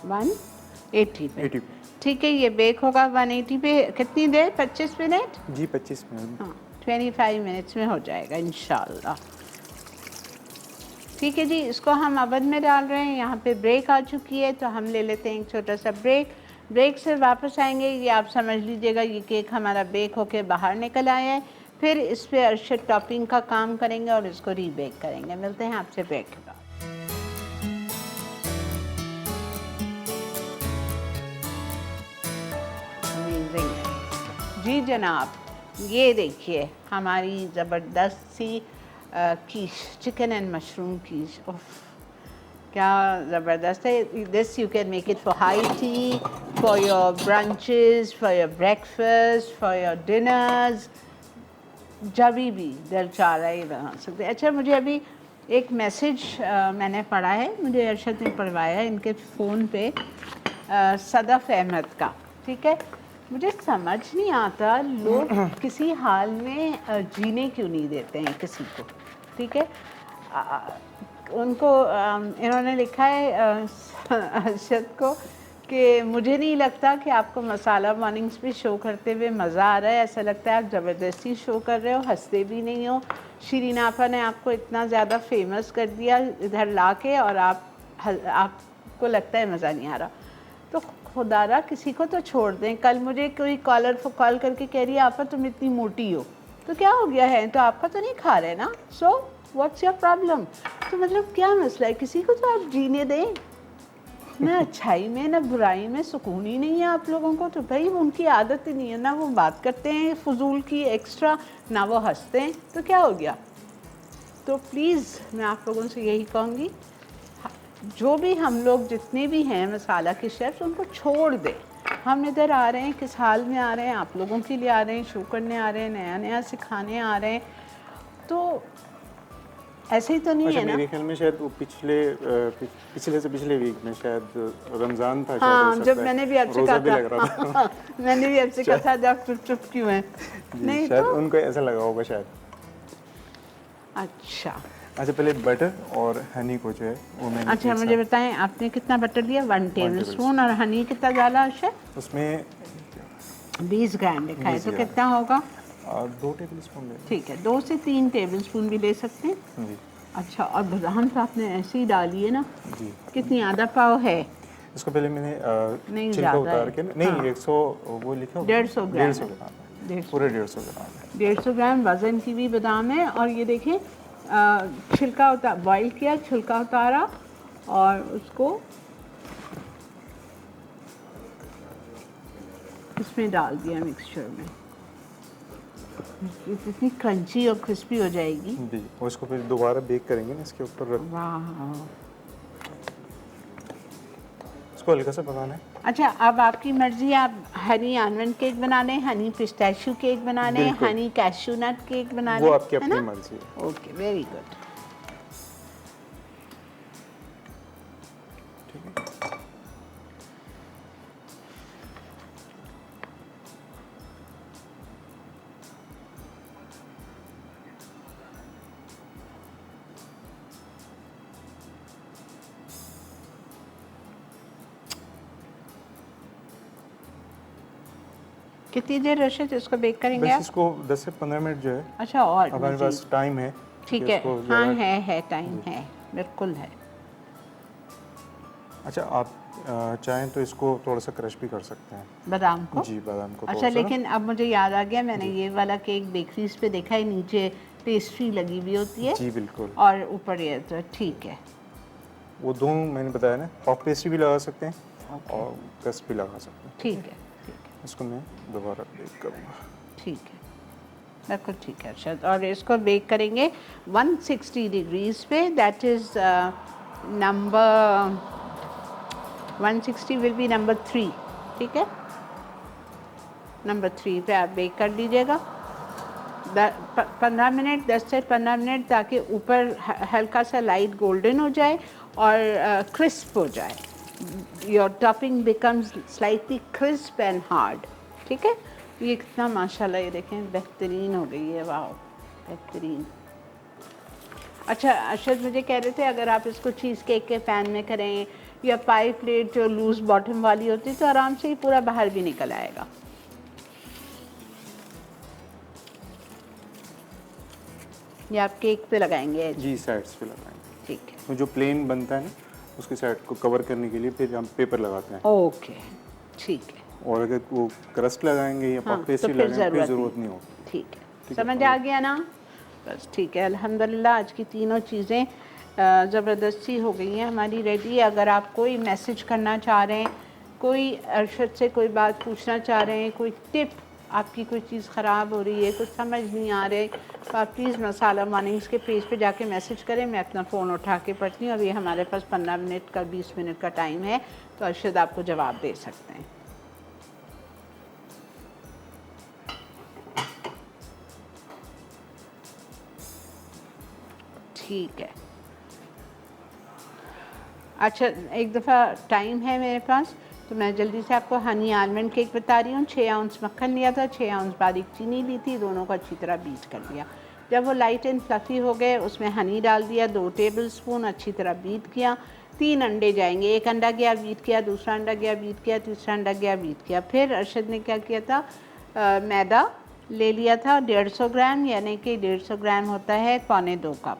180 पे। 80 ठीक है, ये बेक होगा 180 पे। कितनी देर? 25 मिनट? जी 25 मिनट। हाँ, 25 मिनट्स में हो जाएगा इंशाल्लाह। ठीक है जी, इसको हम ओवन में डाल रहे हैं। यहाँ पे ब्रेक आ चुकी है तो हम ले लेते हैं एक छोटा सा ब्रेक। ब्रेक से वापस आएंगे, ये आप समझ लीजिएगा ये केक हमारा बेक होके बाहर निकल आया है। फिर इस पर अरशद टॉपिंग का काम करेंगे और इसको रीबेक करेंगे। मिलते हैं आपसे ब्रेक के बाद। जी जनाब, ये देखिए हमारी ज़बरदस्त सी quiche, chicken and mushroom quiche. उफ, क्या ज़बरदस्त है। This you can make it for high tea, for your brunches, for your breakfast, for your dinners, जब भी दिल चाह रहा है बना सकते। अच्छा, मुझे अभी एक मैसेज मैंने पढ़ा है, मुझे अरशद ने पढ़वाया है इनके फ़ोन पे, सदफ़ अहमद का। ठीक है, मुझे समझ नहीं आता लोग किसी हाल में जीने क्यों नहीं देते हैं किसी को। ठीक है, उनको इन्होंने लिखा है अरशद को कि मुझे नहीं लगता कि आपको मसाला मॉर्निंग्स पे शो करते हुए मज़ा आ रहा है, ऐसा लगता है आप ज़बरदस्ती शो कर रहे हो, हंसते भी नहीं हो। शिरीन आपा ने आपको इतना ज़्यादा फेमस कर दिया इधर ला के, और आपको लगता है मज़ा नहीं आ रहा। तो खुदारा किसी को तो छोड़ दें। कल मुझे कोई कॉल करके कह रही है आपा तुम इतनी मोटी हो, तो क्या हो गया है, तो आपका तो नहीं खा रहे ना, सो व्हाट्स योर प्रॉब्लम। तो मतलब क्या मसला है, किसी को तो आप जीने दें। ना अच्छाई में ना बुराई में सुकून ही नहीं है आप लोगों को, तो भाई उनकी आदत ही नहीं है, ना वो बात करते हैं फजूल की एक्स्ट्रा, ना वो हंसते हैं, तो क्या हो गया। तो प्लीज़ मैं आप लोगों से यही कहूँगी, जो भी हम लोग जितने भी हैं मसाला के शेफ़्स, उनको छोड़ दें। हम इधर आ रहे हैं, किस हाल में आ रहे हैं, आप लोगों के लिए आ रहे हैं, शो करने आ रहे हैं, नया नया सिखाने आ रहे हैं। तो ऐसे ही तो नहीं अच्छा है ना? मेरे ख्याल में शायद वो पिछले से पिछले वीक में शायद रमज़ान था, शायद हाँ, हो सकता जब है। मैंने भी आपसे रोज़ा कहा भी था, लग रहा था। मैंने भी आपसे कहा था आप चुप क्यों हैं? जी, नहीं शायद तो उनको ऐसा लगा होगा शायद। अच्छा अच्छा पहले बटर और हनी को जो है वो मैंने अच्छा, एक मुझे साथ- बताएं आपने कितना बटर लिया? 1 टेबल टेबल स्पून। और हनी कितना डाला अर्शद? उसमें 20 ग्राम लिखा है, 20 तो ग्राम। कितना होगा? 2 टेबल स्पून ले लें। ठीक है, 2 से 3 टेबल स्पून भी ले सकते हैं। जी अच्छा, और बादाम तो आपने ऐसे ही डाली है ना? जी। कितनी, आधा पाव है? इसको पहले मैंने नहीं, छिलका ज़्यादा उतार है। के नहीं हाँ। 100 वो लिखा होगा 150 ग्राम 150 है। ग्राम है, 150 पूरे 150 ग्राम है। 150 ग्राम वज़न की भी बादाम है। और ये देखें, छिलका उतार, बॉईल किया, छिलका उतारा और उसको इसमें डाल दिया मिक्सचर में। इतनी क्रंची और क्रिस्पी हो जाएगी। जी और इसको फिर दोबारा बेक करेंगे ना इसके ऊपर रख, वाह। इसको हल्का सा पकाना है। अच्छा, अब आपकी मर्जी, आप हनी आलमंड केक बना लें, हनी पिस्ताशियो केक बना लें, बिल्कुल। हनी कैश्यू नट केक बना लें, वो आपकी है अपनी ना? मर्जी है। Okay, very good. ठीक है कितनी देर रशिद इसको बेक करेंगे बस आप? इसको 10 से 15 मिनट जो है अच्छा, और हमारे मज़ीद? पास टाइम है। ठीक कि है, इसको हाँ ज़रा- है टाइम है, बिल्कुल है। अच्छा आप चाहें तो इसको थोड़ा सा क्रश भी कर सकते हैं। बादाम को? जी बादाम को अच्छा, थोड़ा सा ना। लेकिन अब मुझे याद आ गया, मैंने ये वाला केक बेकरीज पे देखा है, नीचे पेस्ट्री लगी हुई होती है जी बिल्कुल, और ऊपर ये, तो ठीक है। वो दोनों मैंने बताया ना, पफ पेस्ट्री भी लगा सकते हैं और क्रस्ट भी लगा सकते हैं। ठीक है, ठीक है, इसको मैं दोबारा बेक करूँगा। ठीक है, बिल्कुल ठीक है अर्शद। और इसको बेक करेंगे 160 डिग्रीज पे, that is number 160 will be number 3, ठीक है? नंबर 3 पे आप बेक कर दीजिएगा 15 मिनट, 10 से 15 मिनट, ताकि ऊपर हल्का सा लाइट गोल्डन हो जाए और क्रिस्प हो जाए। Your topping becomes slightly crisp and hard, ठीक है? ये कितना माशाल्लाह, ये देखें बेहतरीन हो गई है, वाह बेहतरीन। अच्छा अर्शद, मुझे कह रहे थे अगर आप इसको चीज़ केक के पैन में करें या पाई प्लेट जो लूज़ बॉटम वाली होती है, तो आराम से ही पूरा बाहर भी निकल आएगा। ये आप केक पे लगाएंगे? जी साइड्स पे लगाएंगे। ठीक है, तो जो प्लेन बनता है ना उसके साइड को कवर करने के लिए फिर हम पेपर लगाते हैं। ओके, ठीक है। और अगर वो क्रस्ट लगाएंगे या हाँ, पफ तो पेस्ट्री फिर लगाएंगे फिर ज़रूरत ज़रूरत नहीं होगी। ठीक है, ठीक है, समझ आ गया ना? बस ठीक है, अल्हम्दुलिल्लाह आज की तीनों चीज़ें ज़बरदस्ती हो गई हैं हमारी रेडी। अगर आप कोई मैसेज करना चाह रहे हैं, कोई अरशद से कोई बात पूछना चाह रहे हैं, कोई टिप, आपकी कोई चीज़ ख़राब हो रही है, कुछ समझ नहीं आ रहे, तो आप प्लीज़ मसाला मॉर्निंग्स के पेज पे जाके मैसेज करें, मैं अपना फ़ोन उठा के पढ़ती हूँ। अभी हमारे पास 15 मिनट का 20 मिनट का टाइम है, तो अरशद आपको जवाब दे सकते हैं। ठीक है, अच्छा एक दफ़ा टाइम है मेरे पास, तो मैं जल्दी से आपको हनी आलमंड केक बता रही हूँ। 6 आउंस मक्खन लिया था, 6 आउंस बारीक चीनी ली थी, दोनों को अच्छी तरह बीट कर लिया। जब वो लाइट एंड फ्लफ़ी हो गए, उसमें हनी डाल दिया 2 टेबल स्पून, अच्छी तरह बीट किया। 3 अंडे जाएंगे, एक अंडा गया बीट किया, दूसरा अंडा गया बीट किया, तीसरा अंडा गया बीट किया। फिर अरशद ने क्या किया था, मैदा ले लिया था 150 ग्राम, यानी कि 150 ग्राम होता है 1.25 कप,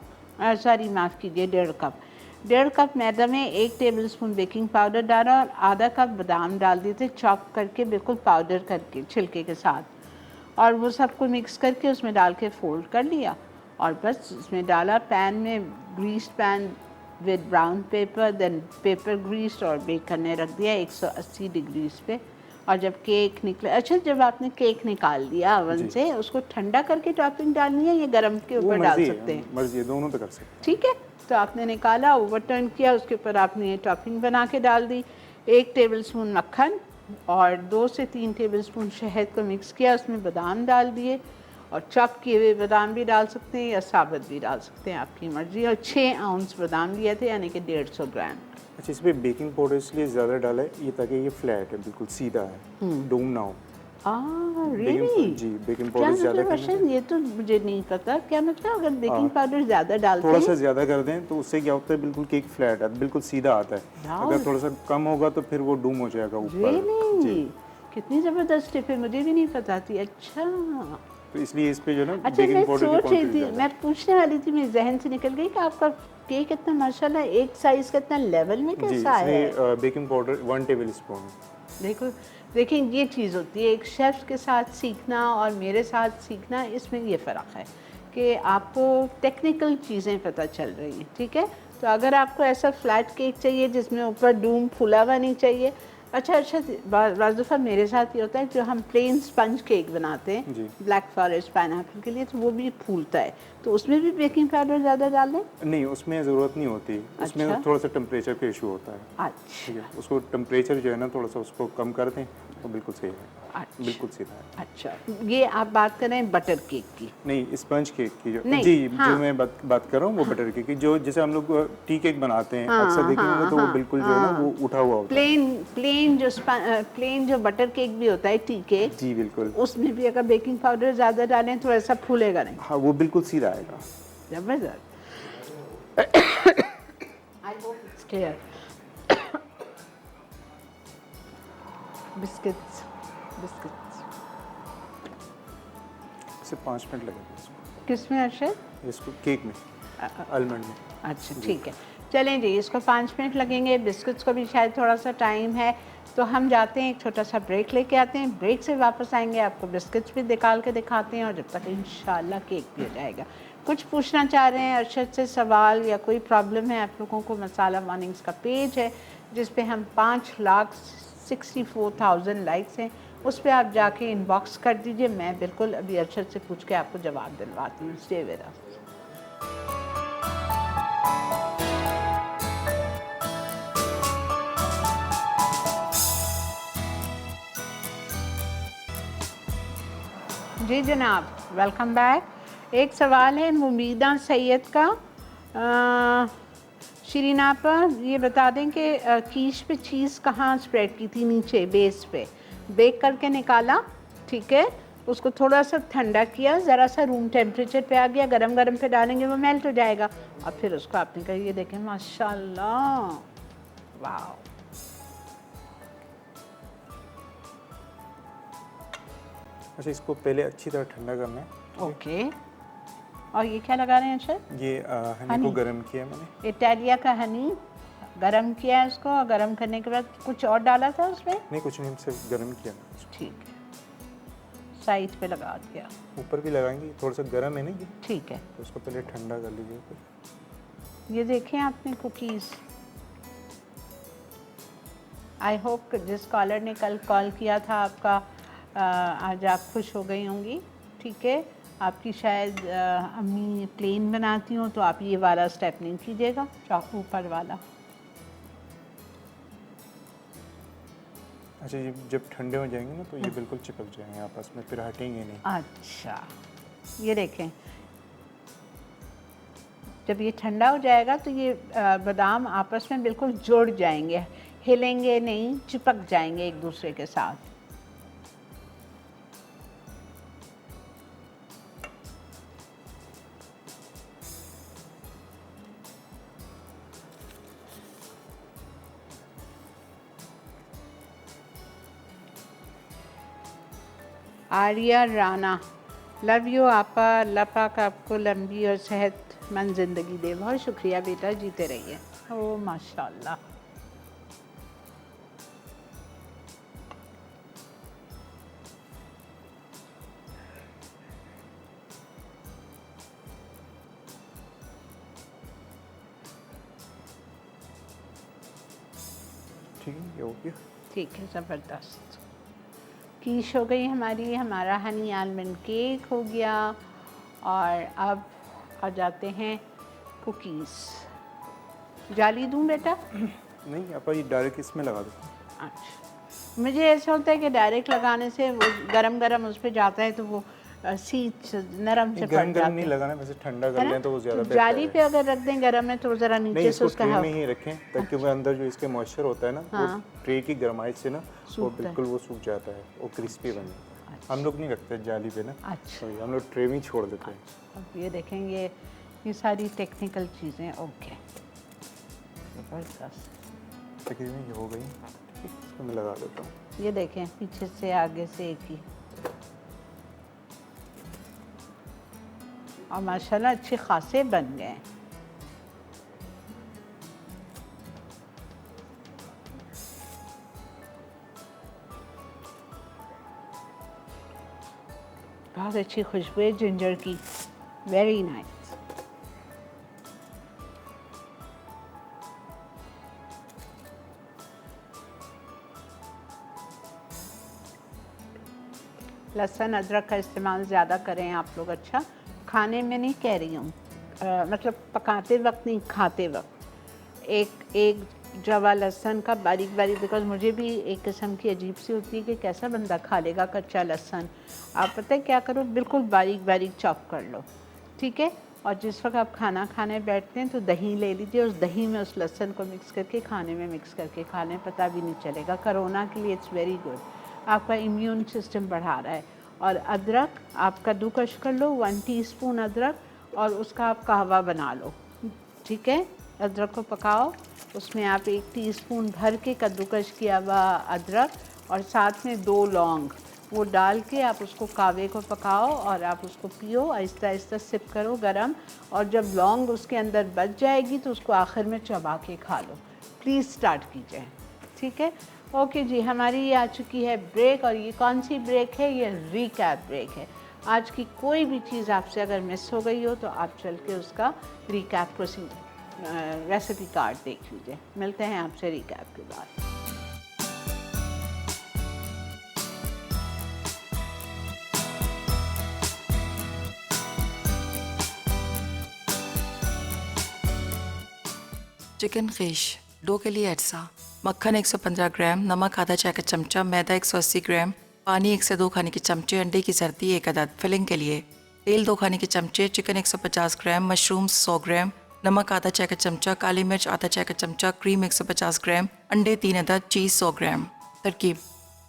सॉरी माफ़ कीजिए 1.5 कप। 1.5 कप मैदा में 1 टेबल स्पून बेकिंग पाउडर डाला और आधा कप बादाम डाल दिए थे, चॉप करके बिल्कुल पाउडर करके छिलके के साथ, और वो सबको मिक्स करके उसमें डाल के फोल्ड कर लिया और बस उसमें डाला। पैन में greased pan with brown paper, then paper greased, और बेक करने रख दिया 180 डिग्रीज पे। और जब केक निकले, अच्छा जब आपने केक निकाल लिया ओवन से, उसको ठंडा करके टॉपिंग डालनी है या गरम के ऊपर डाल सकते हैं? मर्जी है, दोनों पे कर सकते हैं। ठीक है, तो आपने निकाला, ओवरटर्न किया, उसके ऊपर आपने ये टॉपिंग बना के डाल दी। 1 टेबल स्पून मक्खन और 2 से 3 टेबल स्पून शहद को मिक्स किया, उसमें बादाम डाल दिए और चॉप किए हुए बादाम भी डाल सकते हैं या साबुत भी डाल सकते हैं, आपकी मर्जी। और 6 आउंस बादाम लिए थे, यानी कि 150 ग्राम। अच्छा, इसमें बेकिंग पाउडर इसलिए ज़्यादा डाला है ये ताकि ये फ्लैट है, बिल्कुल सीधा है, डूम ना हो। रियली? जी, बेकिंग क्या पाउडर ज़्यादा मतलब करने अर्शद, ये तो मुझे नहीं पता। क्या मतलब अगर बेकिंग पाउडर ज़्यादा डालते थोड़ा हैं? सा ज़्यादा कर दें तो उससे क्या होता है, बिल्कुल केक फ्लैट है, बिल्कुल सीधा आता है। अगर थोड़ा सा कम होगा तो फिर वो डूम हो जाएगा ऊपर। रियली? कितनी ज़बरदस्त टिप है, मुझे भी नहीं पता थी। अच्छा, तो इसलिए इस पे जो है ना अच्छा, बेकिंग मैं पाउडर की सोच रही क्वांटिटी थी, ज़्यादा है। मैं पूछने वाली थी, मेरे जहन से निकल गई कि आपका केक इतना माशाल्लाह एक साइज़ का इतना लेवल में जी, कैसा है? इसमें बेकिंग पाउडर 1 टेबल स्पून। देखो, देखिए ये चीज़ होती है, एक शेफ़ के साथ सीखना और मेरे साथ सीखना, इसमें ये फ़र्क है कि आपको टेक्निकल चीज़ें पता चल रही हैं, ठीक है। तो अगर आपको ऐसा फ्लैट केक चाहिए जिसमें ऊपर डूम फूला हुआ नहीं चाहिए। अच्छा, बाज़ दफ़ा मेरे साथ ये होता है, जो हम प्लेन स्पंज केक बनाते हैं जी। ब्लैक फॉरेस्ट पाइनएप्पल के लिए, तो वो भी फूलता है, तो उसमें भी बेकिंग पाउडर ज़्यादा डाल दें? नहीं, उसमें ज़रूरत नहीं होती, उसमें अच्छा। थोड़ा सा टेम्परेचर का इशू होता है। अच्छा, ठीक है, उसको टेम्परेचर जो है ना थोड़ा सा उसको कम कर दें तो बिल्कुल सही है, अच्छा, बिल्कुल सीधा है। अच्छा। ये आप बात कर रहे हैं बटर केक की? नहीं, स्पंज केक की जो नहीं, जी, हाँ। जो मैं बात कर रहा हूँ वो बटर केक की, जो जैसे हम लोग टी केक बनाते हैं हाँ, अक्सर देखेंगे हाँ, तो वो हाँ, बिल्कुल जो है ना वो उठा हुआ होता है। प्लेन जो बटर केक भी होता है, टी केक, जी बिल्कुल, उसमें भी अगर बेकिंग पाउडर ज़्यादा डालें तो ऐसा फूलेगा नहीं। हाँ वो बिल्कुल सीधा आएगा। जबरदस्त। I hope it's clear. Biscuits, biscuits इसे 5 मिनट लगेंगे इसको, किसमें अर्शद? इसको केक में, आलमंड में। अच्छा, ठीक है। चलें जी, इसको 5 मिनट लगेंगे, बिस्किट्स को भी शायद थोड़ा सा टाइम है, तो हम जाते हैं, एक छोटा सा ब्रेक लेके आते हैं। ब्रेक से वापस आएंगे, आपको बिस्किट्स भी निकाल के दिखाते हैं, और जब तक इंशाल्लाह केक भी हो जाएगा। कुछ पूछना चाह रहे हैं अरशद से सवाल या कोई प्रॉब्लम है आप लोगों को, मसाला मॉर्निंग्स का पेज है जिस पे हम 5,64,000 लाइक्स हैं, उस पर आप जाके इनबॉक्स कर दीजिए। मैं बिल्कुल अभी अरशद से पूछ के आपको जवाब दिलवाती हूँ। Stay with us. जी जनाब, वेलकम बैक। एक सवाल है मुमीदा सैयद का। शरीना पर ये बता दें कि कीश पे चीज़ कहाँ स्प्रेड की थी? नीचे बेस पे बेक करके निकाला, ठीक है, उसको थोड़ा सा ठंडा किया, ज़रा सा रूम टेम्परेचर पे आ गया, गरम गरम पे डालेंगे वो मेल्ट हो जाएगा, और फिर उसको आपने कहा, ये देखें माशाल्लाह, वाह। अच्छा, इसको पहले अच्छी तरह ठंडा करना है। ओके, और ये क्या लगा रहे हैं सर? ये हनी को गर्म किया मैंने, इटालिया का हनी गरम किया है इसको, और गरम करने के बाद कुछ और डाला था उसमें? नहीं कुछ नहीं, सिर्फ गर्म किया मैंने इसको। ठीक है, साइड पे लगा दिया, ऊपर भी लगाएंगे, थोड़ा सा गर्म है ना ये, ठीक है। तो इसको पहले ठंडा कर लीजिए फिर। ये देखें आपने कुकीज़। आई होप जिस कॉलर ने कल कॉल किया था आपका, आज आप खुश हो गई होंगी, ठीक है। आपकी शायद अम्मी प्लेन बनाती हूँ, तो आप ये वाला स्टेप नहीं कीजिएगा, चौक ऊपर वाला। अच्छा, ये जब ठंडे हो जाएंगे ना तो ये बिल्कुल चिपक जाएंगे आपस में, फिर हटेंगे नहीं। अच्छा, ये देखें, जब ये ठंडा हो जाएगा तो ये बादाम आपस में बिल्कुल जुड़ जाएंगे, हिलेंगे नहीं, चिपक जाएंगे एक दूसरे के साथ। आर्या राणा, लव यू आपा, अल्लाह पाक आपको लंबी और सेहतमंद ज़िंदगी दे। बहुत शुक्रिया बेटा, जीते रहिए। ओ माशाल्लाह। ठीक है, ये हो गया। ठीक है, ज़बरदस्त। कीश हो गई हमारी, हमारा हनी आलमंड केक हो गया, और अब आ जाते हैं कुकीज़। जाली दूं बेटा? नहीं, आप ये डायरेक्ट इसमें लगा दो। अच्छा, मुझे ऐसा होता है कि डायरेक्ट लगाने से वो गरम गरम उस पर जाता है, तो वो सीच नरम से पड़ गरम जाते नहीं हैं। लगाना, वैसे ठंडा है कर ना? लें तो वो ज़्यादा तो बेहतर जाली है। पे अगर रख दें गरम में तो ज़रा नहीं, नीचे से इसको उसका ट्रे हवा में ही रखें ताकि वो अंदर जो इसके मॉइस्चर होता है ना वो हाँ। ट्रे की गर्माइश से ना वो सूखता है। बिल्कुल वो सूख जाता है, वो क्रिस्पी बन जाता है। हम लोग नहीं रखते जाली पे ना, अच्छा। तो हम लोग ट्रे में ही छोड़ देते हैं। अब ये देखेंगे ये सारी टेक्निकल चीज़ें। ओके, ज़बरदस्त। तकरीबन ये हो गई, ठीक है, इसको मैं लगा देता हूँ। ये देखें पीछे से आगे से एक ही, और माशाल्लाह अच्छे खासे बन गए। बहुत अच्छी खुशबू है जिंजर की, वेरी नाइस। लहसुन अदरक का इस्तेमाल ज़्यादा करें आप लोग। अच्छा, खाने में नहीं कह रही हूँ, मतलब पकाते वक्त नहीं, खाते वक्त एक जवा लहसुन का बारीक बारीक, बिकॉज मुझे भी एक किस्म की अजीब सी होती है कि कैसा बंदा खा लेगा कच्चा लहसुन। आप पता है क्या करो, बिल्कुल बारीक बारीक चॉप कर लो, ठीक है। और जिस वक्त आप खाना खाने बैठते हैं तो दही ले लीजिए, उस दही में उस लहसुन को मिक्स करके खाने में मिक्स करके खा लें, पता भी नहीं चलेगा। कोरोना के लिए इट्स वेरी गुड, आपका इम्यून सिस्टम बढ़ा रहा है। और अदरक आप कद्दूकश कर लो, 1 टीस्पून अदरक, और उसका आप कहवा बना लो, ठीक है। अदरक को पकाओ, उसमें आप 1 टीस्पून भर के कद्दूकश किया हुआ अदरक और साथ में 2 लौंग, वो डाल के आप उसको कावे को पकाओ और आप उसको पियो, आहिस्ता आहिस्ता सिप करो गरम। और जब लौंग उसके अंदर बच जाएगी तो उसको आखिर में चबा के खा लो। प्लीज़ स्टार्ट कीजिए, ठीक है। ओके जी, हमारी ये आ चुकी है ब्रेक, और ये कौन सी ब्रेक है? ये रिकैप ब्रेक है। आज की कोई भी चीज़ आपसे अगर मिस हो गई हो तो आप चल के उसका रिकैप रेसिपी कार्ड देख लीजिए। मिलते हैं आपसे रिकैप के बाद। चिकन खीश डो के लिए अज्जा: मक्खन 115 ग्राम, नमक आधा चाय का चमचा, मैदा 180 ग्राम, पानी 1 से 2 खाने के चमचे, अंडे की जर्दी 1 अदद। फिलिंग के लिए तेल 2 खाने के चमचे, चिकन 150 ग्राम, मशरूम्स 100 ग्राम, नमक आधा चाय का चमचा, काली मिर्च आधा चाय का चमचा, क्रीम 150 ग्राम, अंडे 3 अदद, चीज़ 100 ग्राम। तरकीब: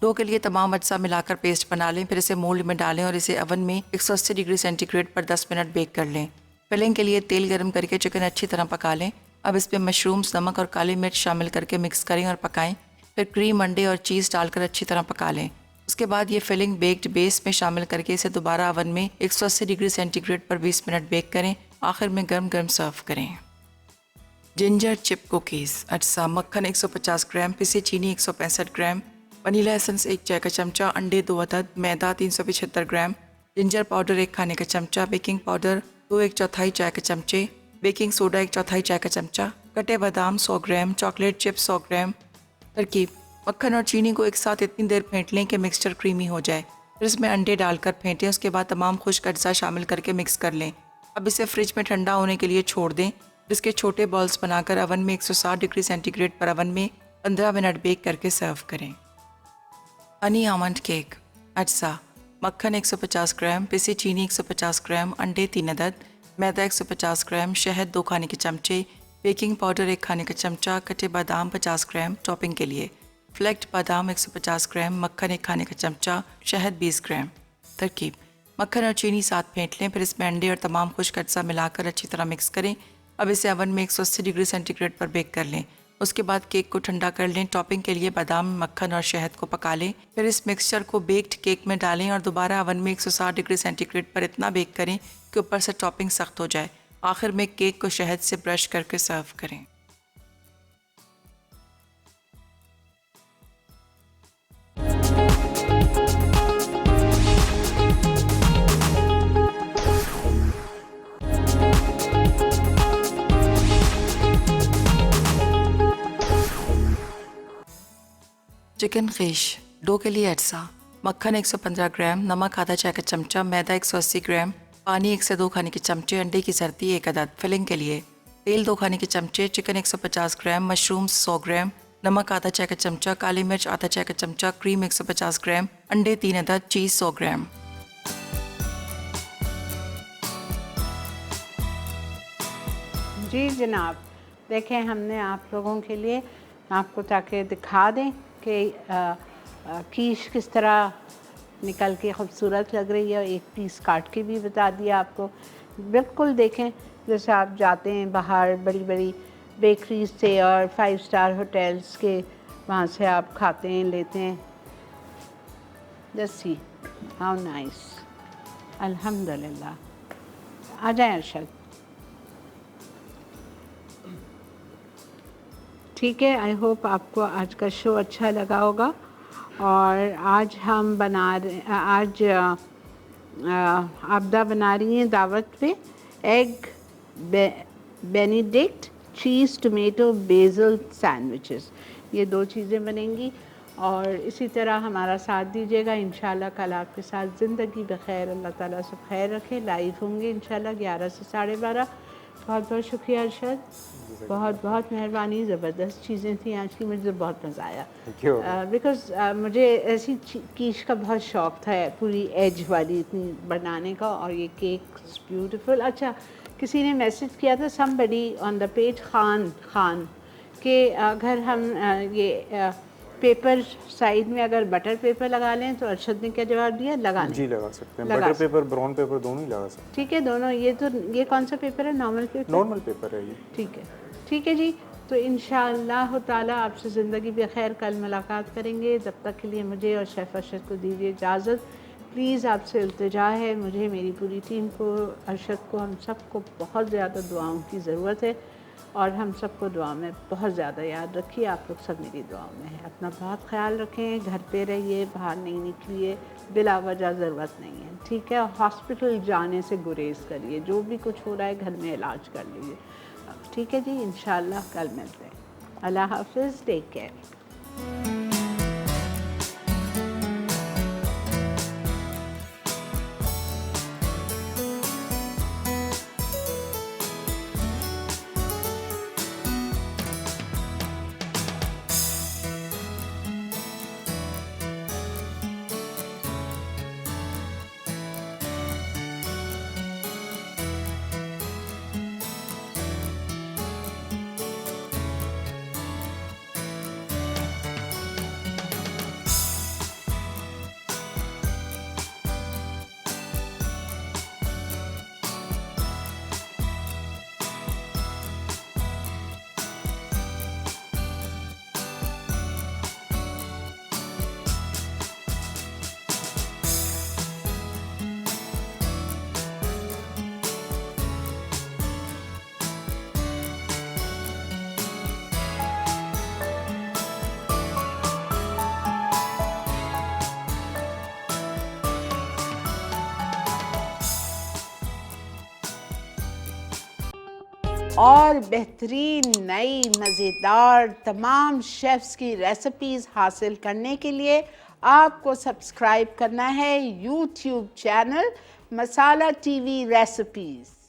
डो के लिए तमाम अज्जा मिलाकर पेस्ट बना लें, फिर इसे मोल्ड में डालें और इसे ओवन में 180 डिग्री सेंटीग्रेड पर 10 मिनट बेक कर लें। फिलिंग के लिए तेल गर्म करके चिकन अच्छी तरह पका लें। अब इसमें मशरूम्स, नमक और काली मिर्च शामिल करके मिक्स करें और पकाएं। फिर क्रीम, अंडे और चीज़ डालकर अच्छी तरह पका लें। उसके बाद ये फिलिंग बेक्ड बेस में शामिल करके इसे दोबारा ओवन में 180 डिग्री सेंटीग्रेड पर 20 मिनट बेक करें। आखिर में गर्म गर्म सर्व करें। जिंजर चिप कुकीज़ अज्जा: मक्खन 150 ग्राम, पिसी चीनी 165 ग्राम, वनीला एसेंस 1 चाय का चमचा, अंडे 2 अदद, मैदा 375 ग्राम, जिंजर पाउडर 1 खाने का चमचा, बेकिंग पाउडर 2 1/4 चाय के चमचे, बेकिंग सोडा 1/4 चाय का चमचा, कटे बादाम 100 ग्राम, चॉकलेट चिप्स 100 ग्राम। तरकीब: मक्खन और चीनी को एक साथ इतनी देर फेंट लें कि मिक्सचर क्रीमी हो जाए। फिर इसमें अंडे डालकर फेंटें। उसके बाद तमाम खुश्क अज्जा शामिल करके मिक्स कर लें। अब इसे फ्रिज में ठंडा होने के लिए छोड़ दें। इसके छोटे बॉल्स बनाकर ओवन में 160 डिग्री सेंटीग्रेड पर ओवन में 15 मिनट बेक करके सर्व करें। हनी आमंड केक अज्जा: मक्खन 150 ग्राम, पिसी चीनी 150 ग्राम, अंडे 3 अदद, मैदा 150 ग्राम, शहद 2 खाने के चमचे, बेकिंग पाउडर 1 खाने का चमचा, कटे बादाम 50 ग्राम। टॉपिंग के लिए फ्लेक्ड बादाम 150 ग्राम, मक्खन 1 खाने का चमचा, शहद 20 ग्राम। तरकीब: मक्खन और चीनी साथ फेंट लें, फिर इसमें अंडे और तमाम खुश्क अज्जा मिलाकर अच्छी तरह मिक्स करें। अब इसे ओवन में 180 डिग्री सेंटीग्रेड पर बेक कर लें। उसके बाद केक को ठंडा कर लें। टॉपिंग के लिए बादाम, मक्खन और शहद को पका लें। फिर इस मिक्सचर को बेक्ड केक में डालें और दोबारा ओवन में 160 डिग्री सेंटीग्रेड पर इतना बेक करें कि ऊपर से टॉपिंग सख्त हो जाए। आखिर में केक को शहद से ब्रश करके सर्व करें। चिकन खीश डो के लिए अज्जा: मक्खन 115 ग्राम, नमक आधा चाय का चमचा, मैदा 180 ग्राम, पानी 1 से 2 खाने के चमचे, अंडे की जर्दी 1 अदद। फिलिंग के लिए तेल 2 खाने के चमचे, चिकन 150 ग्राम, मशरूम्स 100 ग्राम, नमक आधा चाय का चमचा, काली मिर्च आधा चाय का चमचा, क्रीम 150 ग्राम, अंडे 3 अदद, चीज़ 100 ग्राम। जी जनाब, देखें हमने आप लोगों के लिए आपको ताकि दिखा दें कि कीश किस तरह निकल के खूबसूरत लग रही है। एक पीस काट के भी बता दिया आपको। बिल्कुल देखें जैसे आप जाते हैं बाहर बड़ी बड़ी बेकरीज से और 5 स्टार होटल्स के, वहाँ से आप खाते हैं लेते हैं। जस्ट सी हाउ नाइस, अल्हम्दुलिल्लाह। आ जाए अरशद। ठीक है, आई होप आपको आज का शो अच्छा लगा होगा। और आज हम आज आबदा बना रही हैं दावत पे एग बेनेडिक्ट चीज़ टोमेटो बेसल सैंडविचेस। ये 2 चीज़ें बनेंगी और इसी तरह हमारा साथ दीजिएगा। इंशाल्लाह कल आपके साथ ज़िंदगी बखैर, अल्लाह ताला सब खैर रखे। लाइव होंगे इंशाल्लाह 11 से 12:30। बहुत बहुत शुक्रिया अरशद, बहुत बहुत मेहरबानी। ज़बरदस्त चीज़ें थी आज की, मुझे बहुत मज़ा आया। बिकॉज़ मुझे ऐसी कीश का बहुत शौक़ था, पूरी एज वाली इतनी बनाने का। और ये केक ब्यूटीफुल। अच्छा, किसी ने मैसेज किया था somebody on the page Khan कि अगर हम ये पेपर साइड में अगर बटर पेपर लगा लें तो अरशद ने क्या जवाब दिया? लगा जी लगा सकते हैं। बटर पेपर ब्राउन पेपर दोनों ही लगा सकते हैं। ठीक है, दोनों। ये कौन सा पेपर है? Normal paper? नॉर्मल पेपर है ये। ठीक है जी। तो इंशाअल्लाह ताला आपसे ज़िंदगी बखैर कल मुलाकात करेंगे। तब तक के लिए मुझे और शेफ़ अरशद को दीजिए इजाज़त। प्लीज़ आपसे इल्तिजा है, मुझे, मेरी पूरी टीम को, अरशद को, हम सबको बहुत ज़्यादा दुआओं की ज़रूरत है। और हम सबको दुआ में बहुत ज़्यादा याद रखिए। आप लोग सब मेरी दुआओं में हैं। अपना बहुत ख्याल रखें, घर पे रहिए, बाहर नहीं निकलिए, बिला वजह ज़रूरत नहीं है, ठीक है। और हॉस्पिटल जाने से गुरेज करिए। जो भी कुछ हो रहा है घर में इलाज कर लीजिए, ठीक है जी। इंशाअल्लाह कल मिलते हैं। अल्लाह हाफ़िज़, टेक केयर। और बेहतरीन नई मज़ेदार तमाम शेफ़्स की रेसिपीज़ हासिल करने के लिए आपको सब्सक्राइब करना है यूट्यूब चैनल मसाला टीवी रेसिपीज़।